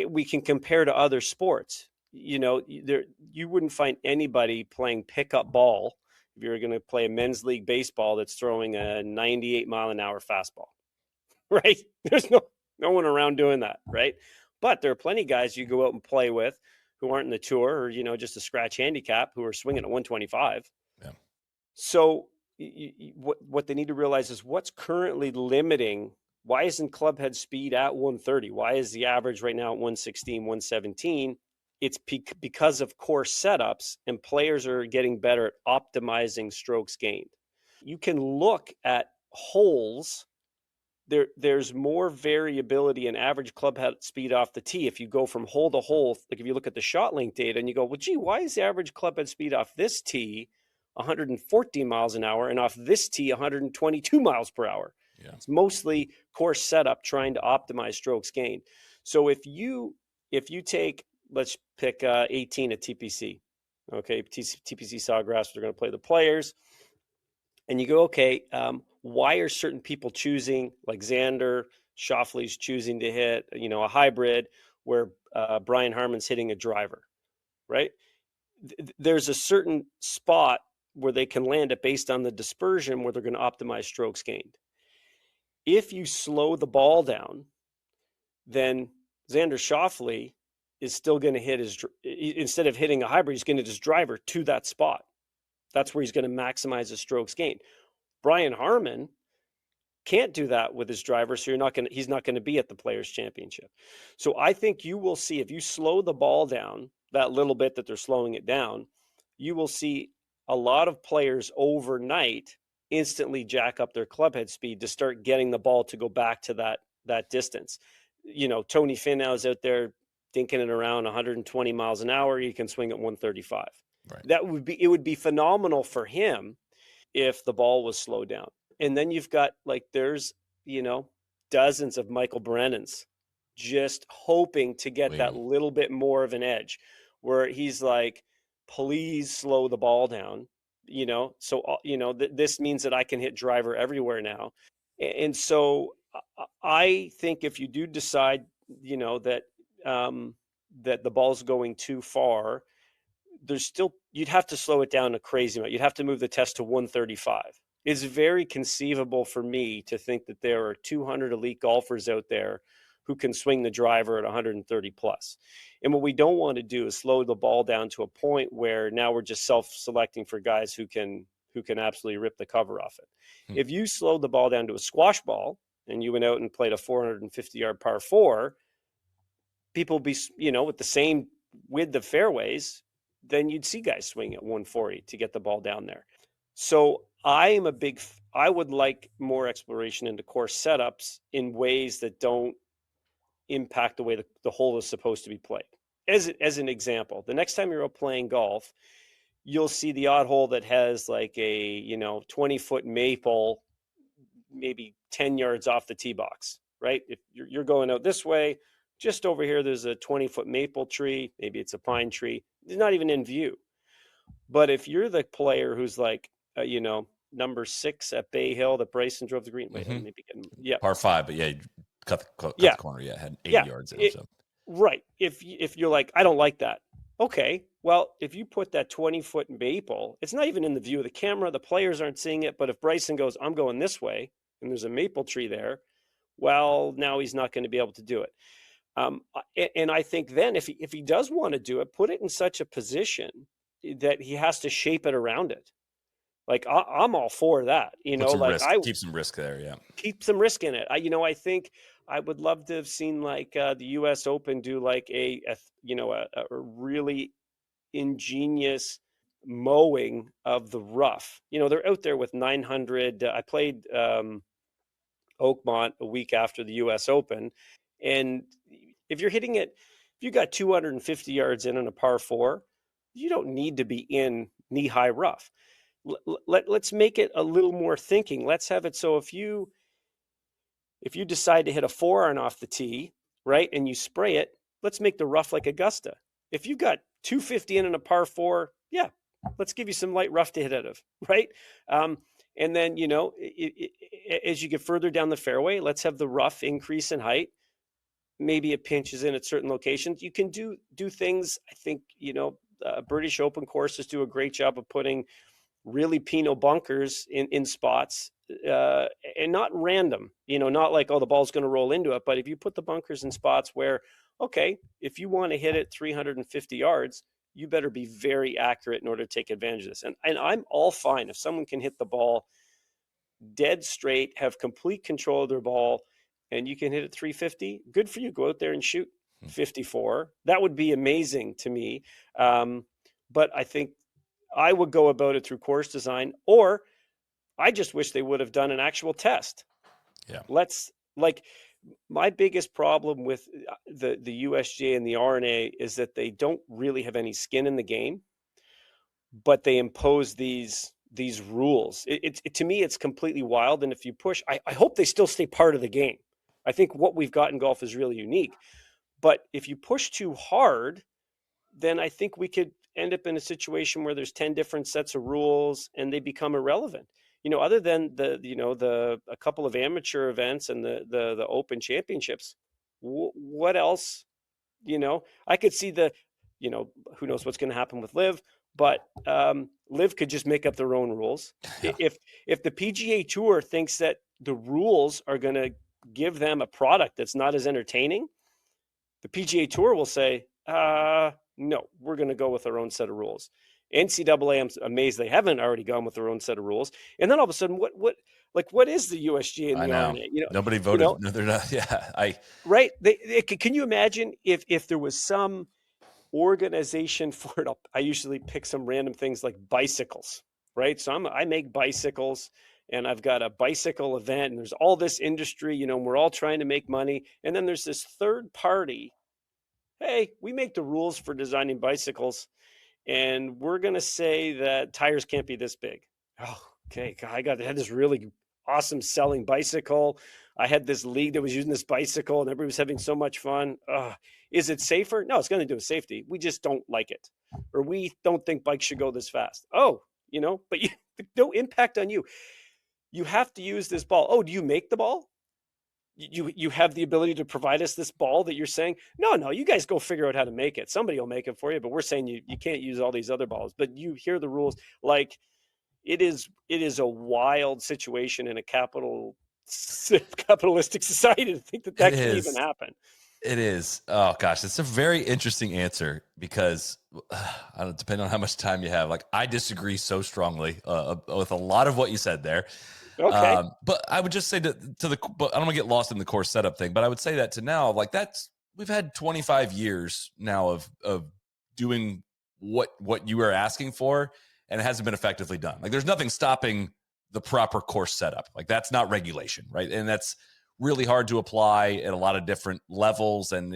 We can compare to other sports. You wouldn't find anybody playing pickup ball if you're going to play a men's league baseball that's throwing a 98 mile an hour fastball, right? There's no one around doing that, right? But there are plenty of guys you go out and play with who aren't in the tour or, just a scratch handicap who are swinging at 125. Yeah. So what they need to realize is what's currently limiting. Why isn't club head speed at 130? Why is the average right now at 116, 117? It's because of course setups, and players are getting better at optimizing strokes gained. You can look at holes. There's more variability in average club head speed off the tee if you go from hole to hole. Like if you look at the shot link data and you go, well, gee, why is the average club head speed off this tee 114 miles an hour and off this tee 122 miles per hour? Yeah. It's mostly course setup trying to optimize strokes gained. So if you take, let's pick 18 at TPC, okay, TPC Sawgrass, they're going to play the players, and you go, okay, why are certain people choosing, like Xander Schauffele's choosing to hit, a hybrid where Brian Harman's hitting a driver, right? There's a certain spot where they can land it based on the dispersion where they're going to optimize strokes gained. If you slow the ball down, then Xander Schauffele is still going to hit instead of hitting a hybrid, he's going to hit his driver to that spot. That's where he's going to maximize his strokes gained. Brian Harman can't do that with his driver, so he's not going to be at the Players Championship. So I think you will see, if you slow the ball down that little bit that they're slowing it down, you will see a lot of players overnight instantly jack up their clubhead speed to start getting the ball to go back to that distance. Tony Finau's out there dinking it around 120 miles an hour. He can swing at 135. Right. It would be phenomenal for him if the ball was slowed down. And then you've got there's dozens of Michael Brennans just hoping to get that little bit more of an edge, where he's like, please slow the ball down, so this means that I can hit driver everywhere now. And so I think if you do decide that that the ball's going too far, you'd have to slow it down a crazy amount. You'd have to move the test to 135. It's very conceivable for me to think that there are 200 elite golfers out there who can swing the driver at 130 plus. And what we don't want to do is slow the ball down to a point where now we're just self-selecting for guys who can absolutely rip the cover off it. If you slowed the ball down to a squash ball and you went out and played a 450-yard par 4, people be, with the same width of fairways, then you'd see guys swing at 140 to get the ball down there. So I would like more exploration into course setups in ways that don't impact the way the hole is supposed to be played. As an example, the next time you're out playing golf, you'll see the odd hole that has like a 20-foot maple, maybe 10 yards off the tee box, right? If you're going out this way, just over here, there's a 20-foot maple tree. Maybe it's a pine tree. It's not even in view. But if you're the player who's like, number 6 at Bay Hill that Bryson drove the green, par 5, but you cut the corner. Had 80 yards in. So. Right. If you're like, I don't like that. Okay. Well, if you put that 20-foot maple, it's not even in the view of the camera. The players aren't seeing it. But if Bryson goes, I'm going this way, and there's a maple tree there, well, now he's not going to be able to do it. And I think then if he does want to do it, put it in such a position that he has to shape it around it. Like I'm all for that, keep some risk there. Yeah. Keep some risk in it. I think I would love to have seen the US Open do like a really ingenious mowing of the rough. They're out there with 900. I played Oakmont a week after the US Open. And if you're hitting it, if you got 250 yards in on a par 4, you don't need to be in knee-high rough. Let's make it a little more thinking. Let's have it so if you decide to hit a 4-iron off the tee, right, and you spray it, let's make the rough like Augusta. If you got 250 in on a par 4, yeah, let's give you some light rough to hit out of, right? And then, as you get further down the fairway, let's have the rough increase in height. Maybe it pinches in at certain locations. You can do things. I think, British Open courses do a great job of putting really Pinot bunkers in spots, and not random, not like, oh, the ball's going to roll into it. But if you put the bunkers in spots where, okay, if you want to hit it 350 yards, you better be very accurate in order to take advantage of this. And I'm all fine if someone can hit the ball dead straight, have complete control of their ball, and you can hit it 350, good for you. Go out there and shoot 54. That would be amazing to me. But I think I would go about it through course design, or I just wish they would have done an actual test. Yeah. My biggest problem with the USGA and the R&A is that they don't really have any skin in the game, but they impose these rules. To me, it's completely wild. And if you push, I hope they still stay part of the game. I think what we've got in golf is really unique. But if you push too hard, then I think we could end up in a situation where there's 10 different sets of rules and they become irrelevant. Other than a couple of amateur events and the Open Championships, what else? I could see who knows what's going to happen with Liv, but Liv could just make up their own rules. Yeah. If the PGA Tour thinks that the rules are going to give them a product that's not as entertaining, the PGA Tour will say, no, we're going to go with our own set of rules. NCAA, I'm amazed they haven't already gone with their own set of rules. And then all of a sudden, what is the USGA and I the know. RNA? Nobody You voted. know, No, they're not. Yeah. right? Can you imagine if there was some organization for it? I usually pick some random things like bicycles, right? So I make bicycles, and I've got a bicycle event, and there's all this industry, and we're all trying to make money. And then there's this third party. Hey, we make the rules for designing bicycles, and we're going to say that tires can't be this big. Oh, okay. I had this really awesome selling bicycle. I had this league that was using this bicycle, and everybody was having so much fun. Is it safer? No, it's going to do with safety. We just don't like it, or we don't think bikes should go this fast. Oh, but no impact on you. You have to use this ball. Oh, do you make the ball? You have the ability to provide us this ball that you're saying, no, you guys go figure out how to make it. Somebody will make it for you, but we're saying you can't use all these other balls. But you hear the rules. Like, it is a wild situation in a capitalistic society to think that It can even is. happen. It is. Oh gosh, it's a very interesting answer because I don't, depending on how much time you have. Like, I disagree so strongly with a lot of what you said there. Okay. But I would just say but I don't want to get lost in the course setup thing. But I would say that to now, like, we've had 25 years now of doing what you were asking for, and it hasn't been effectively done. Like, there's nothing stopping the proper course setup. Like, that's not regulation, right? And that's really hard to apply at a lot of different levels. And,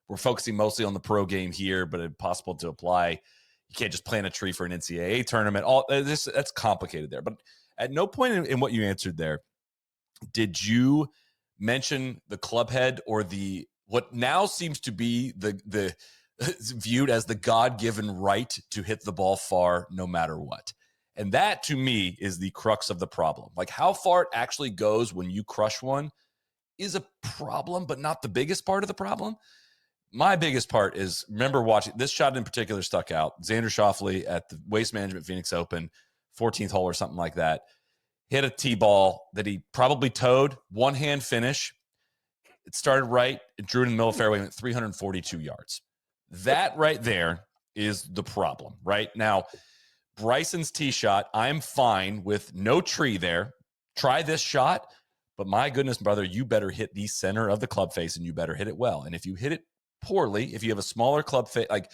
we're focusing mostly on the pro game here, but it's possible to apply. You can't just plant a tree for an NCAA tournament. All this, that's complicated there. But at no point in what you answered there did you mention the club head or what now seems to be the viewed as the God-given right to hit the ball far no matter what. And that, to me, is the crux of the problem. Like, how far it actually goes when you crush one is a problem, but not the biggest part of the problem. My biggest part is, remember watching this shot in particular stuck out. Xander Schauffele at the Waste Management Phoenix Open, 14th hole or something like that, hit a tee ball that he probably towed, one hand finish. It started right, it drew it in the middle of the fairway, went 342 yards. That right there is the problem. Right now, Bryson's tee shot, I'm fine with no tree there. Try this shot, but my goodness, brother, you better hit the center of the club face, and you better hit it well. And if you hit it poorly, if you have a smaller club face, like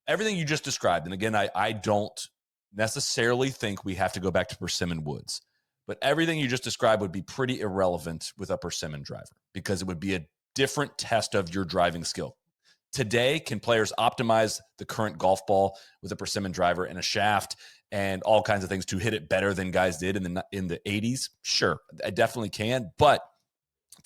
everything you just described, and again, I don't necessarily think we have to go back to Persimmon Woods, but everything you just described would be pretty irrelevant with a Persimmon driver because it would be a different test of your driving skill. Today, can players optimize the current golf ball with a Persimmon driver and a shaft and all kinds of things to hit it better than guys did in the 80s? Sure, I definitely can. But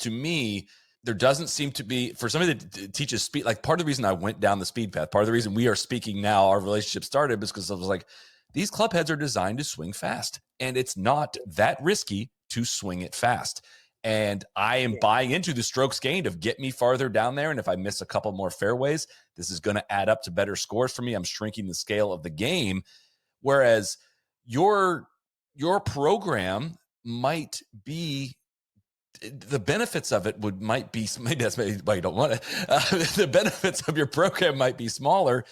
to me, there doesn't seem to be, for somebody that teaches speed, like, part of the reason I went down the speed path, part of the reason we are speaking now, our relationship started, is because I was like, these club heads are designed to swing fast, and it's not that risky to swing it fast. And I am buying into the strokes gained of get me farther down there. And if I miss a couple more fairways, this is going to add up to better scores for me. I'm shrinking the scale of the game. Whereas your program might be, the benefits of it might be, maybe that's why you don't want it. The benefits of your program might be smaller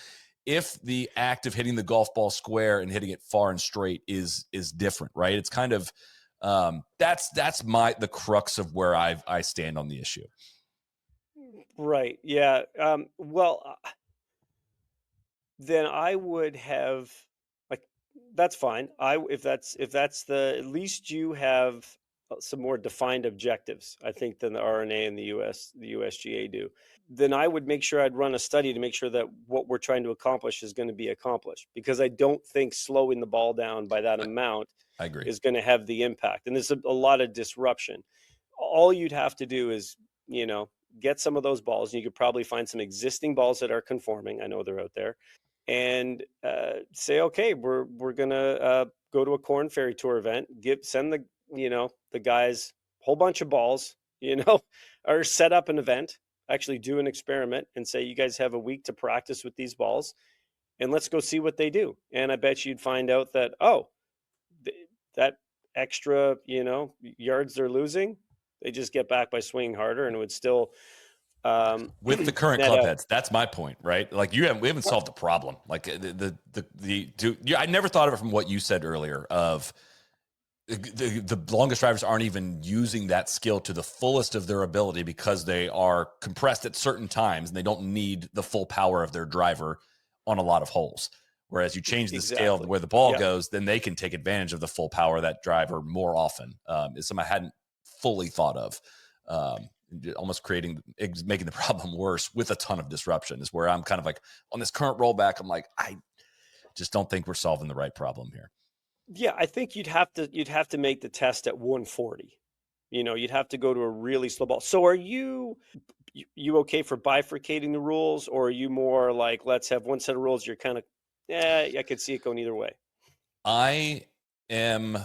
if the act of hitting the golf ball square and hitting it far and straight is different, right? It's kind of that's the crux of where I stand on the issue. Right. Yeah. Then I would have, like, that's fine. If that's at least you have some more defined objectives, I think, than the RNA and the USGA do. Then I would make sure I'd run a study to make sure that what we're trying to accomplish is going to be accomplished, because I don't think slowing the ball down by that amount I agree. is going to have the impact. And there's a lot of disruption. All you'd have to do is, get some of those balls, and you could probably find some existing balls that are conforming. I know they're out there, and say, okay, we're gonna go to a Corn Ferry Tour event, send the guys a whole bunch of balls, or set up an event, actually do an experiment, and say, you guys have a week to practice with these balls, and let's go see what they do. And I bet you'd find out that, that extra, yards they're losing, they just get back by swinging harder, and it would still With the current net club out. heads, that's my point, right? Like we haven't solved the problem. Like yeah, I never thought of it from what you said earlier of the longest drivers aren't even using that skill to the fullest of their ability because they are compressed at certain times and they don't need the full power of their driver on a lot of holes. Whereas you change the scale of Exactly. where the ball Yeah. goes, then they can take advantage of the full power of that driver more often. Is something I hadn't fully thought of. Almost making the problem worse with a ton of disruption is where I'm kind of like on this current rollback. I'm like, I just don't think we're solving the right problem here. Yeah, I think you'd have to make the test at 140. You'd have to go to a really slow ball. So are you okay for bifurcating the rules, or are you more like, let's have one set of rules? You're kind of, yeah, I could see it going either way. I am.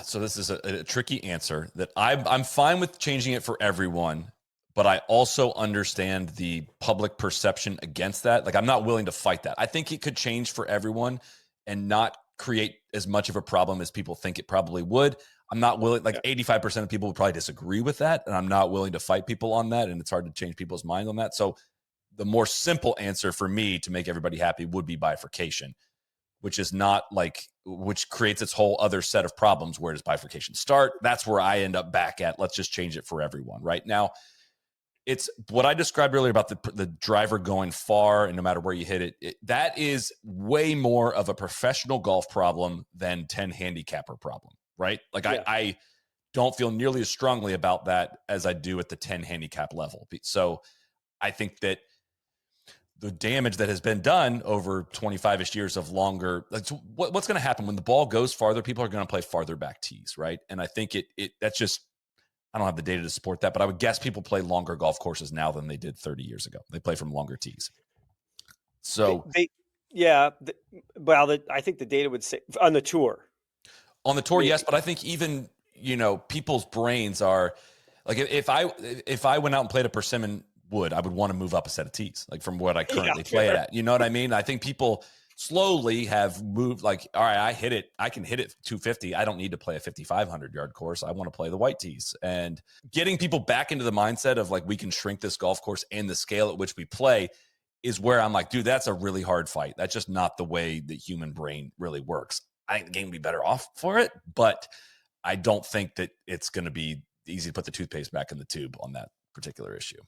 So this is a tricky answer that I'm fine with changing it for everyone, but I also understand the public perception against that. Like I'm not willing to fight that. I think it could change for everyone and not create as much of a problem as people think it probably would. I'm not willing, like Yeah. 85% of people would probably disagree with that. And I'm not willing to fight people on that. And it's hard to change people's minds on that. So the more simple answer for me to make everybody happy would be bifurcation, which is not like, which creates its whole other set of problems. Where does bifurcation start? That's where I end up back at. Let's just change it for everyone. Right now, it's what I described earlier about the driver going far and no matter where you hit it, that is way more of a professional golf problem than 10 handicapper problem, right? Like Yeah. I don't feel nearly as strongly about that as I do at the 10 handicap level. So I think that the damage that has been done over 25ish years of longer, like so what's going to happen when the ball goes farther, people are going to play farther back tees, right? And I think that's just, I don't have the data to support that, but I would guess people play longer golf courses now than they did 30 years ago. They play from longer tees. They, So they yeah. Well, I think the data would say on the tour, on the tour, yes, maybe. but I think even, people's brains are like, if I went out and played a persimmon wood, I would want to move up a set of tees, like from what I Yeah, currently play it fair. at. You know what I mean? I think people slowly have moved like, all right, I can hit it 250. I don't need to play a 5,500 yard course. I want to play the white tees. And getting people back into the mindset of like, we can shrink this golf course and the scale at which we play is where I'm like, dude, that's a really hard fight. That's just not the way the human brain really works. I think the game would be better off for it, but I don't think that it's going to be easy to put the toothpaste back in the tube on that particular issue.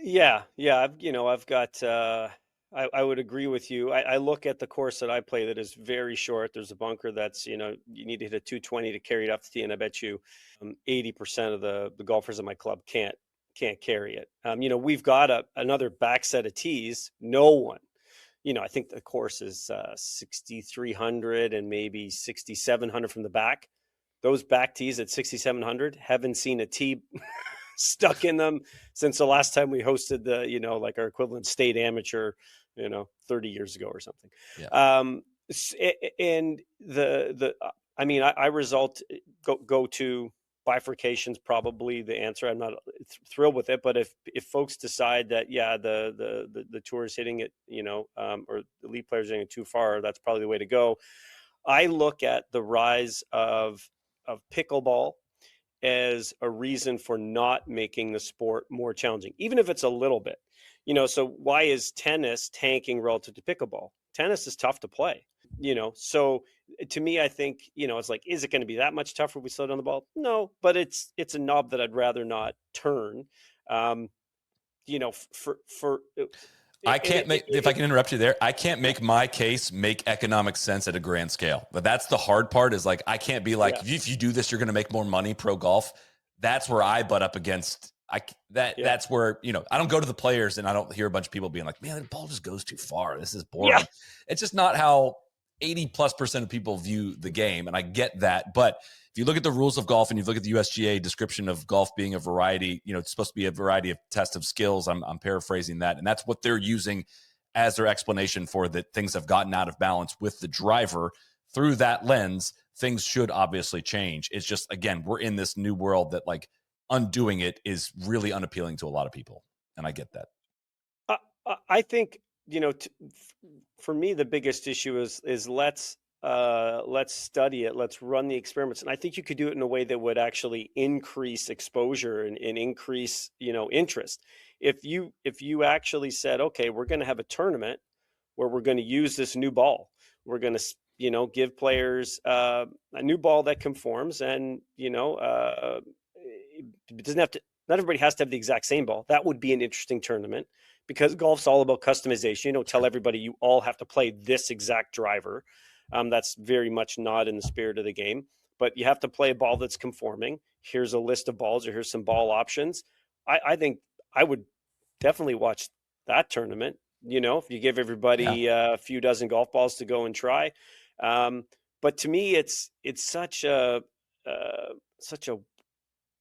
Yeah, yeah. I've got. I would agree with you. I look at the course that I play that is very short. There's a bunker that's you need to hit a 220 to carry it off the tee, and I bet you 80% of the golfers in my club can't carry it. We've got another back set of tees. No one. I think the course is 6,300 and maybe 6,700 from the back. Those back tees at 6,700 haven't seen a tee stuck in them since the last time we hosted like our equivalent state amateur, 30 years ago or something. Yeah. And I mean, I result go to bifurcation's probably the answer. I'm not thrilled with it, but if folks decide that, yeah, the tour is hitting it, or the lead players hitting it too far, that's probably the way to go. I look at the rise of pickleball as a reason for not making the sport more challenging, even if it's a little bit. So why is tennis tanking relative to pickleball? Tennis is tough to play. So to me, I think, it's like, is it going to be that much tougher if we slow down the ball? No, but it's a knob that I'd rather not turn. Um, for I and can't make, if I can interrupt you there, I can't yeah, make my case make economic sense at a grand scale. But that's the hard part is like, I can't be like, yeah, if you do this, you're going to make more money pro golf. That's where I butt up against yeah, that's where, I don't go to the players and I don't hear a bunch of people being like, man, the ball just goes too far. This is yeah, boring. It's just not how 80+% of people view the game. And I get that. But if you look at the rules of golf and you look at the USGA description of golf being a variety, it's supposed to be a variety of test of skills. I'm paraphrasing that. And that's what they're using as their explanation for that things have gotten out of balance with the driver. Through that lens, things should obviously change. It's just, again, we're in this new world that like undoing it is really unappealing to a lot of people. And I get that. I think for me the biggest issue is let's let's study it, let's run the experiments. And I think you could do it in a way that would actually increase exposure and increase, interest. If you actually said, okay, we're going to have a tournament where we're going to use this new ball. We're going to, give players a new ball that conforms, and it doesn't have to. Not everybody has to have the exact same ball. That would be an interesting tournament because golf's all about customization. You don't tell everybody you all have to play this exact driver. That's very much not in the spirit of the game. But you have to play a ball that's conforming. Here's a list of balls, or here's some ball options. I think I would definitely watch that tournament. If you give Yeah. everybody a few dozen golf balls to go and try. But to me, it's such a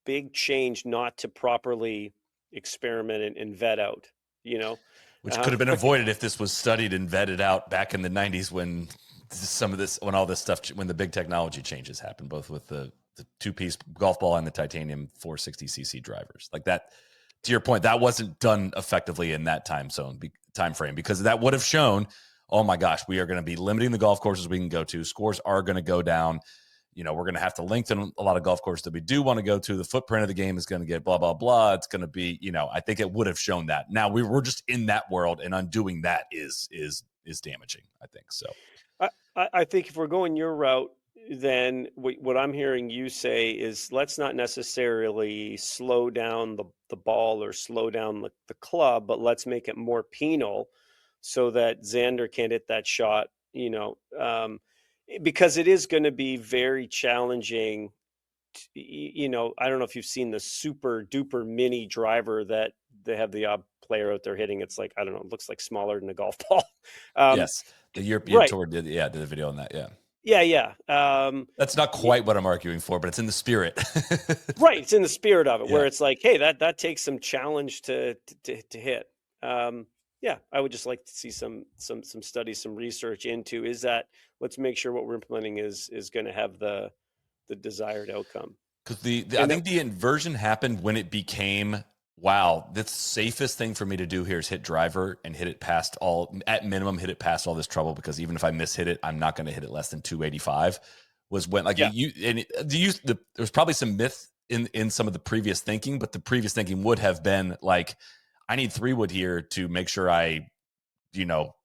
big change not to properly experiment and vet out. You know, Which could have been avoided if this was studied and vetted out back in the 90s when all this stuff, when the big technology changes happened, both with the two-piece golf ball and the titanium 460cc drivers. Like that, to your point, that wasn't done effectively in that time frame, because that would have shown, oh my gosh, we are going to be limiting the golf courses we can go to. Scores are going to go down. We're going to have to lengthen a lot of golf courses that we do want to go to. The footprint of the game is going to get blah, blah, blah. It's going to be, I think it would have shown that. Now we're just in that world, and undoing that is damaging, I think. So I think if we're going your route, then what I'm hearing you say is let's not necessarily slow down the ball or slow down the club, but let's make it more penal so that Xander can't hit that shot, because it is going to be very challenging. I don't know if you've seen the super duper mini driver that they have the player out there hitting. It's like, I don't know, it looks like smaller than a golf ball. yes, the European Right. Tour did a video on that. Yeah. Yeah. That's not quite what I'm arguing for, but it's in the spirit. Right. It's in the spirit of it, Yeah. where it's like, hey, that takes some challenge to hit. Yeah, I would just like to see some studies, some research into is that, let's make sure what we're implementing is going to have the desired outcome. Because I think the inversion happened when it became, wow, the safest thing for me to do here is hit driver and hit it past at minimum, hit it past all this trouble, because even if I miss hit it, I'm not going to hit it less than 285. Was when there's probably some myth in some of the previous thinking, but the previous thinking would have been like, I need 3-wood here to make sure I,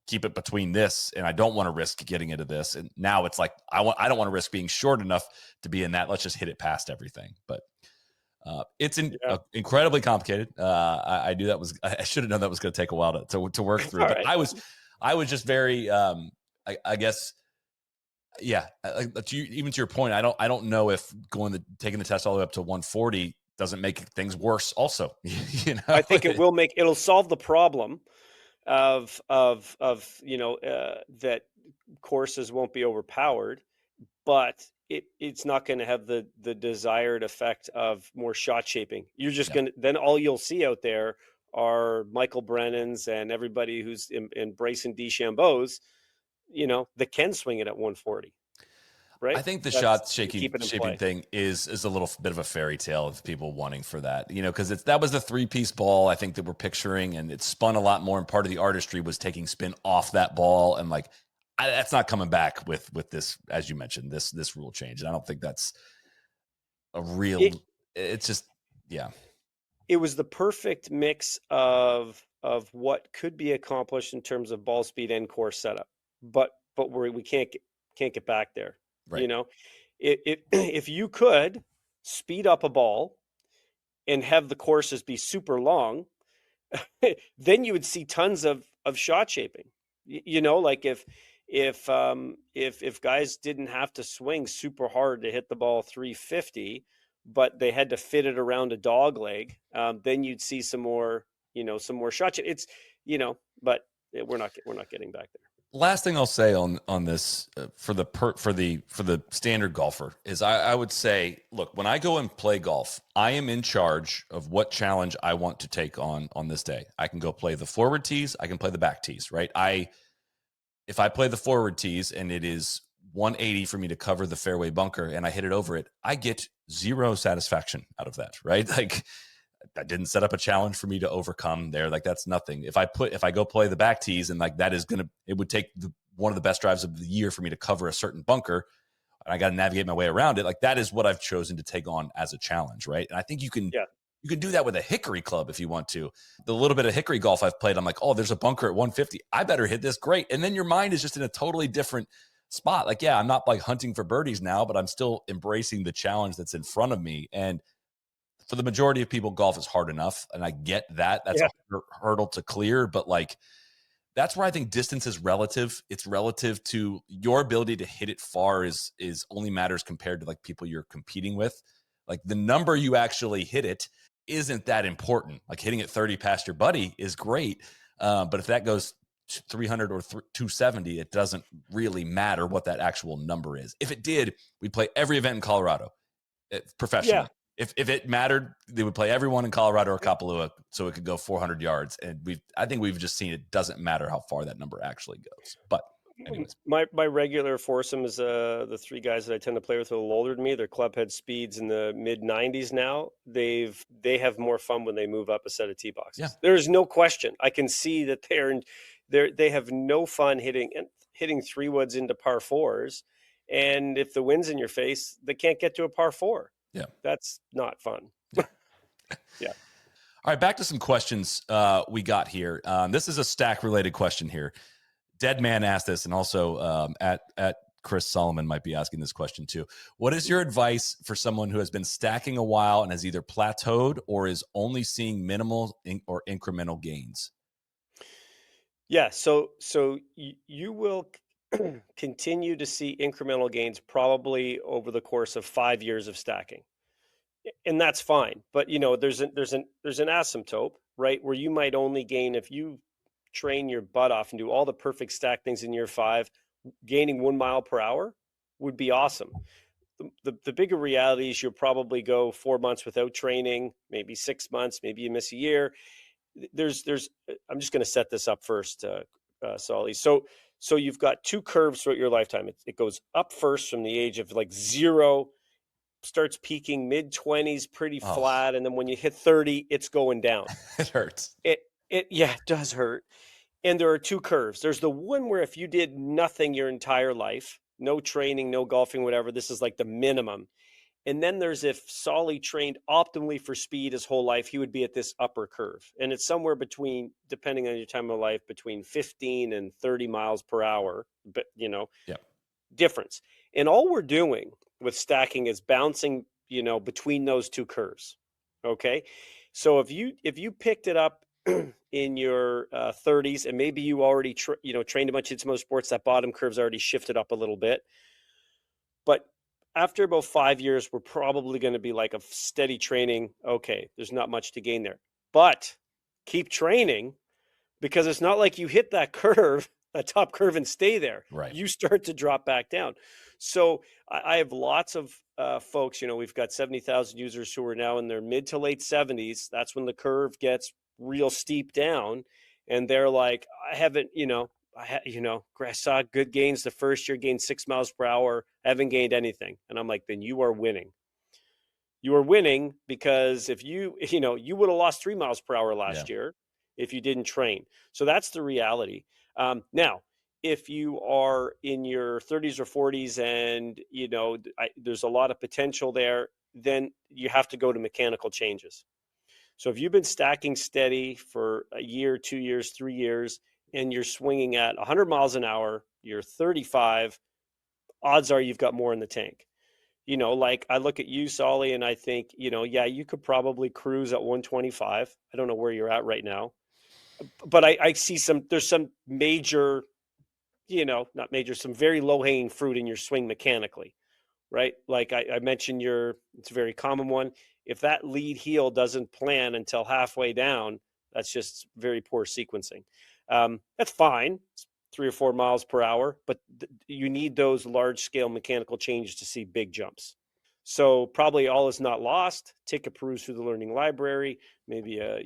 keep it between this, and I don't want to risk getting into this. And now it's like, I don't want to risk being short enough to be in that. Let's just hit it past everything. But it's incredibly complicated. I knew I should have known that was going to take a while to work through. But right. I was just very, I guess, yeah. Even to your point, I don't know if taking the test all the way up to 140 doesn't make things worse. Also, I think it'll solve the problem of that courses won't be overpowered, but it's not going to have the desired effect of more shot shaping. You're just then all you'll see out there are Michael Brennans and everybody who's embracing DeChambeau's, that can swing it at 140. Right? I think the shot shaping thing is a little bit of a fairy tale of people wanting for that, because that was the 3-piece ball I think that we're picturing, and it spun a lot more. And part of the artistry was taking spin off that ball, and that's not coming back with this, as you mentioned, this rule change. And I don't think that's a real. It's just, yeah. It was the perfect mix of what could be accomplished in terms of ball speed and course setup, but we can't get back there. Right. If you could speed up a ball and have the courses be super long, then you would see tons of shot shaping. Like if guys didn't have to swing super hard to hit the ball 350, but they had to fit it around a dog leg, then you'd see some more shot. It's but we're not getting back there. Last thing I'll say on this for the standard golfer is I would say, look, when I go and play golf, I am in charge of what challenge I want to take on this day. I can go play the forward tees, I can play the back tees, right? If I play the forward tees and it is 180 for me to cover the fairway bunker and I hit it over it, I get zero satisfaction out of that, right? Like, that didn't set up a challenge for me to overcome there. Like, that's nothing. If I go play the back tees and it would take one of the best drives of the year for me to cover a certain bunker, and I got to navigate my way around it. Like that is what I've chosen to take on as a challenge, right? And I think you can do that with a hickory club if you want to. The little bit of hickory golf I've played, I'm like, oh, there's a bunker at 150. I better hit this. Great. And then your mind is just in a totally different spot. Like, yeah, I'm not like hunting for birdies now, but I'm still embracing the challenge that's in front of me. And for the majority of people, golf is hard enough. And I get that. That's a hurdle to clear. But like, that's where I think distance is relative. It's relative to your ability to hit it far is only matters compared to like people you're competing with. Like the number you actually hit it isn't that important. Like hitting it 30 past your buddy is great. But if that goes 300 or 270, it doesn't really matter what that actual number is. If it did, we'd play every event in Colorado professionally. If it mattered, they would play everyone in Colorado or Kapalua so it could go 400 yards. And I think we've just seen it doesn't matter how far that number actually goes. But anyways. My regular foursome is the three guys that I tend to play with a little older than me. Their club head speeds in the mid 90s now. They have more fun when they move up a set of tee boxes. Yeah. There's no question. I can see that they have no fun hitting 3-woods into par fours. And if the wind's in your face, they can't get to a par four. Yeah. That's not fun. Yeah. All right, back to some questions we got here. This is a stack related question here. Dead Man asked this, and also at Chris Solomon might be asking this question too. What is your advice for someone who has been stacking a while and has either plateaued or is only seeing minimal or incremental gains? Yeah, so you will continue to see incremental gains probably over the course of 5 years of stacking, and that's fine. But there's an asymptote, right, where you might only gain if you train your butt off and do all the perfect stack things in year 5. Gaining 1 mile per hour would be awesome. The bigger reality is you'll probably go 4 months without training, maybe 6 months, maybe you miss a year. I'm just going to set this up first, Soly. So you've got two curves throughout your lifetime. It goes up first from the age of like 0, starts peaking mid 20s, pretty flat, and then when you hit 30, it's going down. It hurts. It does hurt. And there are two curves. There's the one where if you did nothing your entire life, no training, no golfing, whatever, this is like the minimum. And then there's if Soly trained optimally for speed his whole life, he would be at this upper curve. And it's somewhere between, depending on your time of life, between 15 and 30 miles per hour, but difference. And all we're doing with stacking is bouncing, between those two curves. Okay. So if you picked it up in your 30s, and maybe you already trained a bunch in some other sports, that bottom curve's already shifted up a little bit. But after about 5 years, we're probably going to be like a steady training. Okay, there's not much to gain there, but keep training, because it's not like you hit that curve, that top curve, and stay there. Right. You start to drop back down. So I have lots of folks, we've got 70,000 users who are now in their mid to late 70s. That's when the curve gets real steep down. And they're like, I haven't, I saw good gains the first year, gained 6 miles per hour. I haven't gained anything. And I'm like, then you are winning. You are winning, because if you would have lost 3 miles per hour last year if you didn't train. So that's the reality. Now, if you are in your 30s or 40s and, there's a lot of potential there, then you have to go to mechanical changes. So if you've been stacking steady for a year, 2 years, 3 years, and you're swinging at 100 miles an hour, you're 35, odds are you've got more in the tank. Like I look at you, Soly, and I think, you could probably cruise at 125. I don't know where you're at right now, but I see there's some major, not major, some very low hanging fruit in your swing mechanically, right? Like I mentioned it's a very common one. If that lead heel doesn't plan until halfway down, that's just very poor sequencing. That's fine. It's 3 or 4 miles per hour, but you need those large scale mechanical changes to see big jumps. So probably all is not lost. Take a peruse through the learning library. Maybe a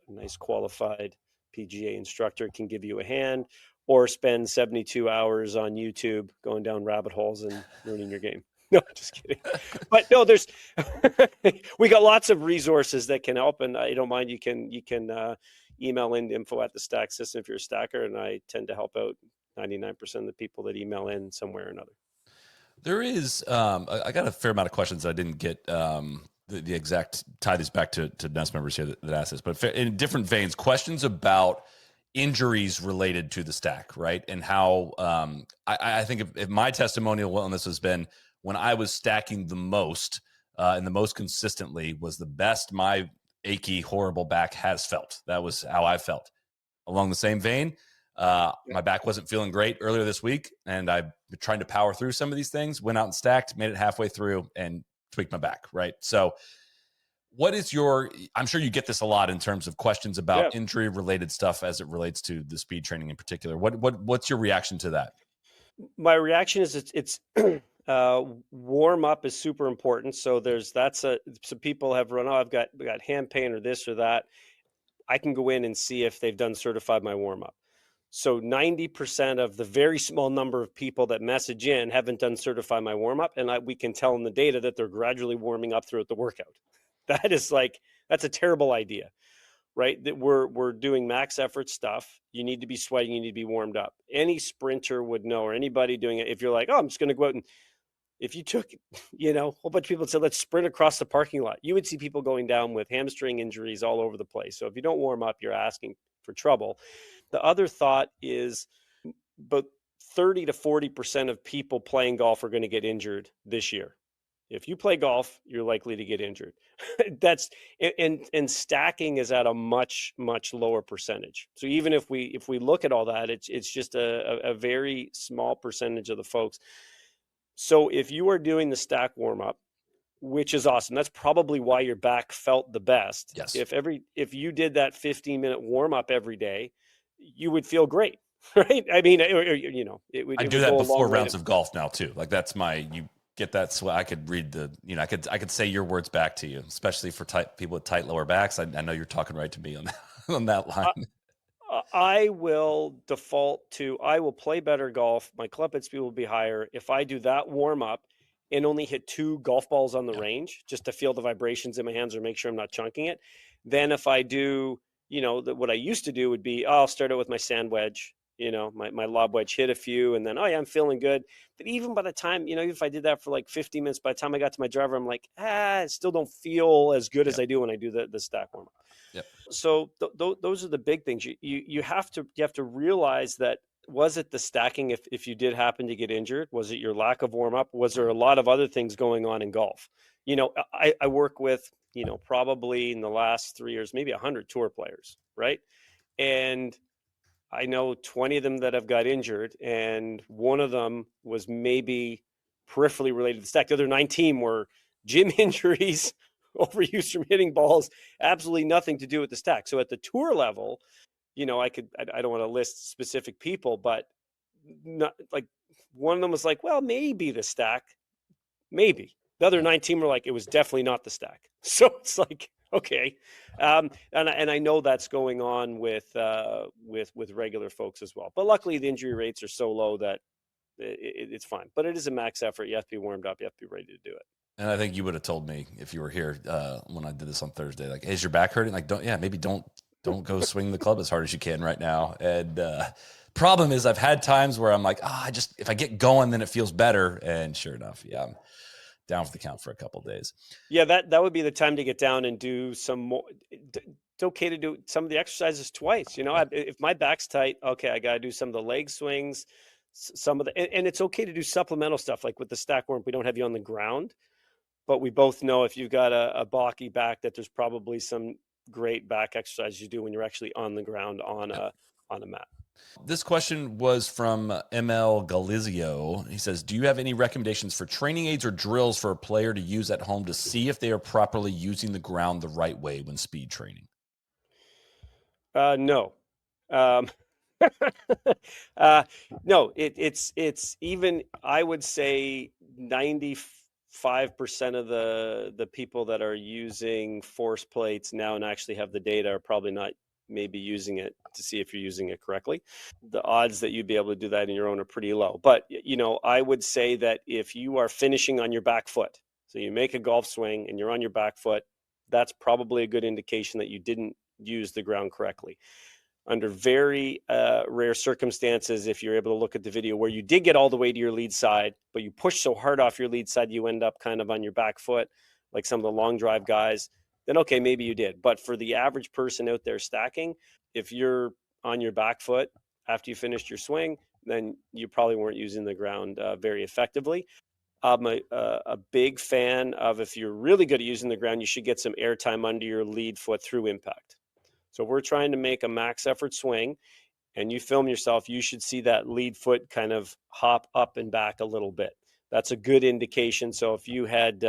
nice qualified PGA instructor can give you a hand, or spend 72 hours on YouTube going down rabbit holes and learning your game. No, just kidding. But no, we got lots of resources that can help, and I don't mind. You can email in info@thestacksystem if you're a stacker, and I tend to help out 99% of the people that email in somewhere or another. There is, I got a fair amount of questions that I didn't get the exact, tie these back to Nest members here that asked this, but in different veins, questions about injuries related to the stack, right? And how I think if my testimonial on this has been when I was stacking the most and the most consistently was the best my achy, horrible back has felt. That was how I felt. Along the same vein, my back wasn't feeling great earlier this week, and I've been trying to power through some of these things. Went out and stacked, made it halfway through, and tweaked my back. Right. So, what is your? I'm sure you get this a lot in terms of questions about injury related stuff as it relates to the speed training in particular. What's your reaction to that? My reaction is it's warm up is super important. So some people have run, oh, I've got hand pain or this or that. I can go in and see if they've done certified my warm up. So 90% of the very small number of people that message in haven't done certify my warm up, and we can tell in the data that they're gradually warming up throughout the workout. That's a terrible idea, right? That we're doing max effort stuff. You need to be sweating, you need to be warmed up. Any sprinter would know, or anybody doing it. If you're like, oh, I'm just going to go out and if you took, a whole bunch of people said, let's sprint across the parking lot, you would see people going down with hamstring injuries all over the place. So if you don't warm up, you're asking for trouble. The other thought is about 30 to 40% of people playing golf are going to get injured this year. If you play golf, you're likely to get injured. And stacking is at a much, much lower percentage. So even if we look at all that, it's just a very small percentage of the folks. So if you are doing the stack warm up, which is awesome, that's probably why your back felt the best. Yes. If you did that 15-minute warm up every day, you would feel great, right? I mean, it would. I do that before rounds of golf now too. Like you get that sweat. I could read I could say your words back to you, especially for people with tight lower backs. I know you're talking right to me on that, on that line. I will default to, I will play better golf. My club head speed will be higher if I do that warm up and only hit 2 golf balls on the range just to feel the vibrations in my hands or make sure I'm not chunking it. Then if I do, what I used to do would be, I'll start out with my sand wedge, my lob wedge, hit a few, and then, oh yeah, I'm feeling good. But even by the time, if I did that for like 50 minutes, by the time I got to my driver, I'm like, I still don't feel as good as I do when I do the stack warm up. Yep. So those are the big things. You have to realize that, was it the stacking if you did happen to get injured? Was it your lack of warm up? Was there a lot of other things going on in golf? I work with, probably in the last 3 years, maybe 100 tour players, right? And I know 20 of them that have got injured, and one of them was maybe peripherally related to the stack. The other 19 were gym injuries, overuse from hitting balls, absolutely nothing to do with the stack. So at the tour level, I don't want to list specific people, but not like one of them was like, well, maybe the stack, maybe. The other 19 were like, it was definitely not the stack. So it's like, okay. And I know that's going on with regular folks as well. But luckily the injury rates are so low that it's fine. But it is a max effort. You have to be warmed up. You have to be ready to do it. And I think you would have told me if you were here when I did this on Thursday, like, hey, is your back hurting? Like, maybe don't go swing the club as hard as you can right now. And problem is, I've had times where I'm like, if I get going, then it feels better. And sure enough, I'm down for the count for a couple of days. Yeah, that would be the time to get down and do some more. It's okay to do some of the exercises twice. If my back's tight, okay, I got to do some of the leg swings, some of and it's okay to do supplemental stuff like with the stack warm. We don't have you on the ground. But we both know if you've got a balky back that there's probably some great back exercises you do when you're actually on the ground on a mat. This question was from ML Galizio. He says, do you have any recommendations for training aids or drills for a player to use at home to see if they are properly using the ground the right way when speed training? No. No, it's even, I would say 95% of the people that are using force plates now and actually have the data are probably not maybe using it to see if you're using it correctly. The odds that you'd be able to do that on your own are pretty low. But, I would say that if you are finishing on your back foot, so you make a golf swing and you're on your back foot, that's probably a good indication that you didn't use the ground correctly. under very rare circumstances, if you're able to look at the video where you did get all the way to your lead side, but you pushed so hard off your lead side, you end up kind of on your back foot, like some of the long drive guys, then okay, maybe you did. But for the average person out there stacking, if you're on your back foot after you finished your swing, then you probably weren't using the ground very effectively. I'm a big fan of, if you're really good at using the ground, you should get some airtime under your lead foot through impact. So if we're trying to make a max effort swing and you film yourself, you should see that lead foot kind of hop up and back a little bit. That's a good indication. So if you had,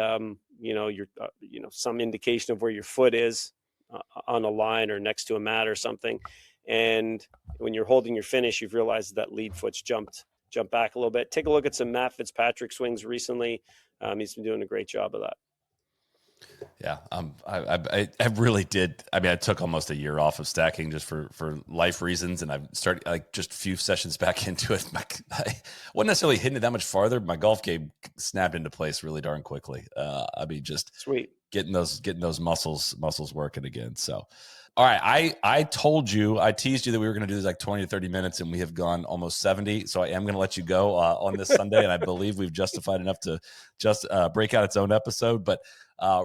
some indication of where your foot is on a line or next to a mat or something, and when you're holding your finish, you've realized that lead foot's jumped back a little bit. Take a look at some Matt Fitzpatrick swings recently. He's been doing a great job of that. Yeah, I really did. I mean, I took almost a year off of stacking just for life reasons, and I've started like just a few sessions back into it. I wasn't necessarily hitting it that much farther. My golf game snapped into place really darn quickly. I mean, just sweet getting those muscles working again. So, all right, I told you, I teased you that we were going to do this like 20 to 30 minutes, and we have gone almost 70. So I am going to let you go on this Sunday, and I believe we've justified enough to just break out its own episode. But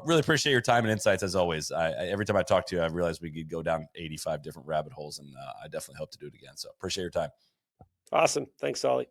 really appreciate your time and insights as always. Every time I talk to you, I realized we could go down 85 different rabbit holes, and I definitely hope to do it again. So appreciate your time. Awesome. Thanks, Soly.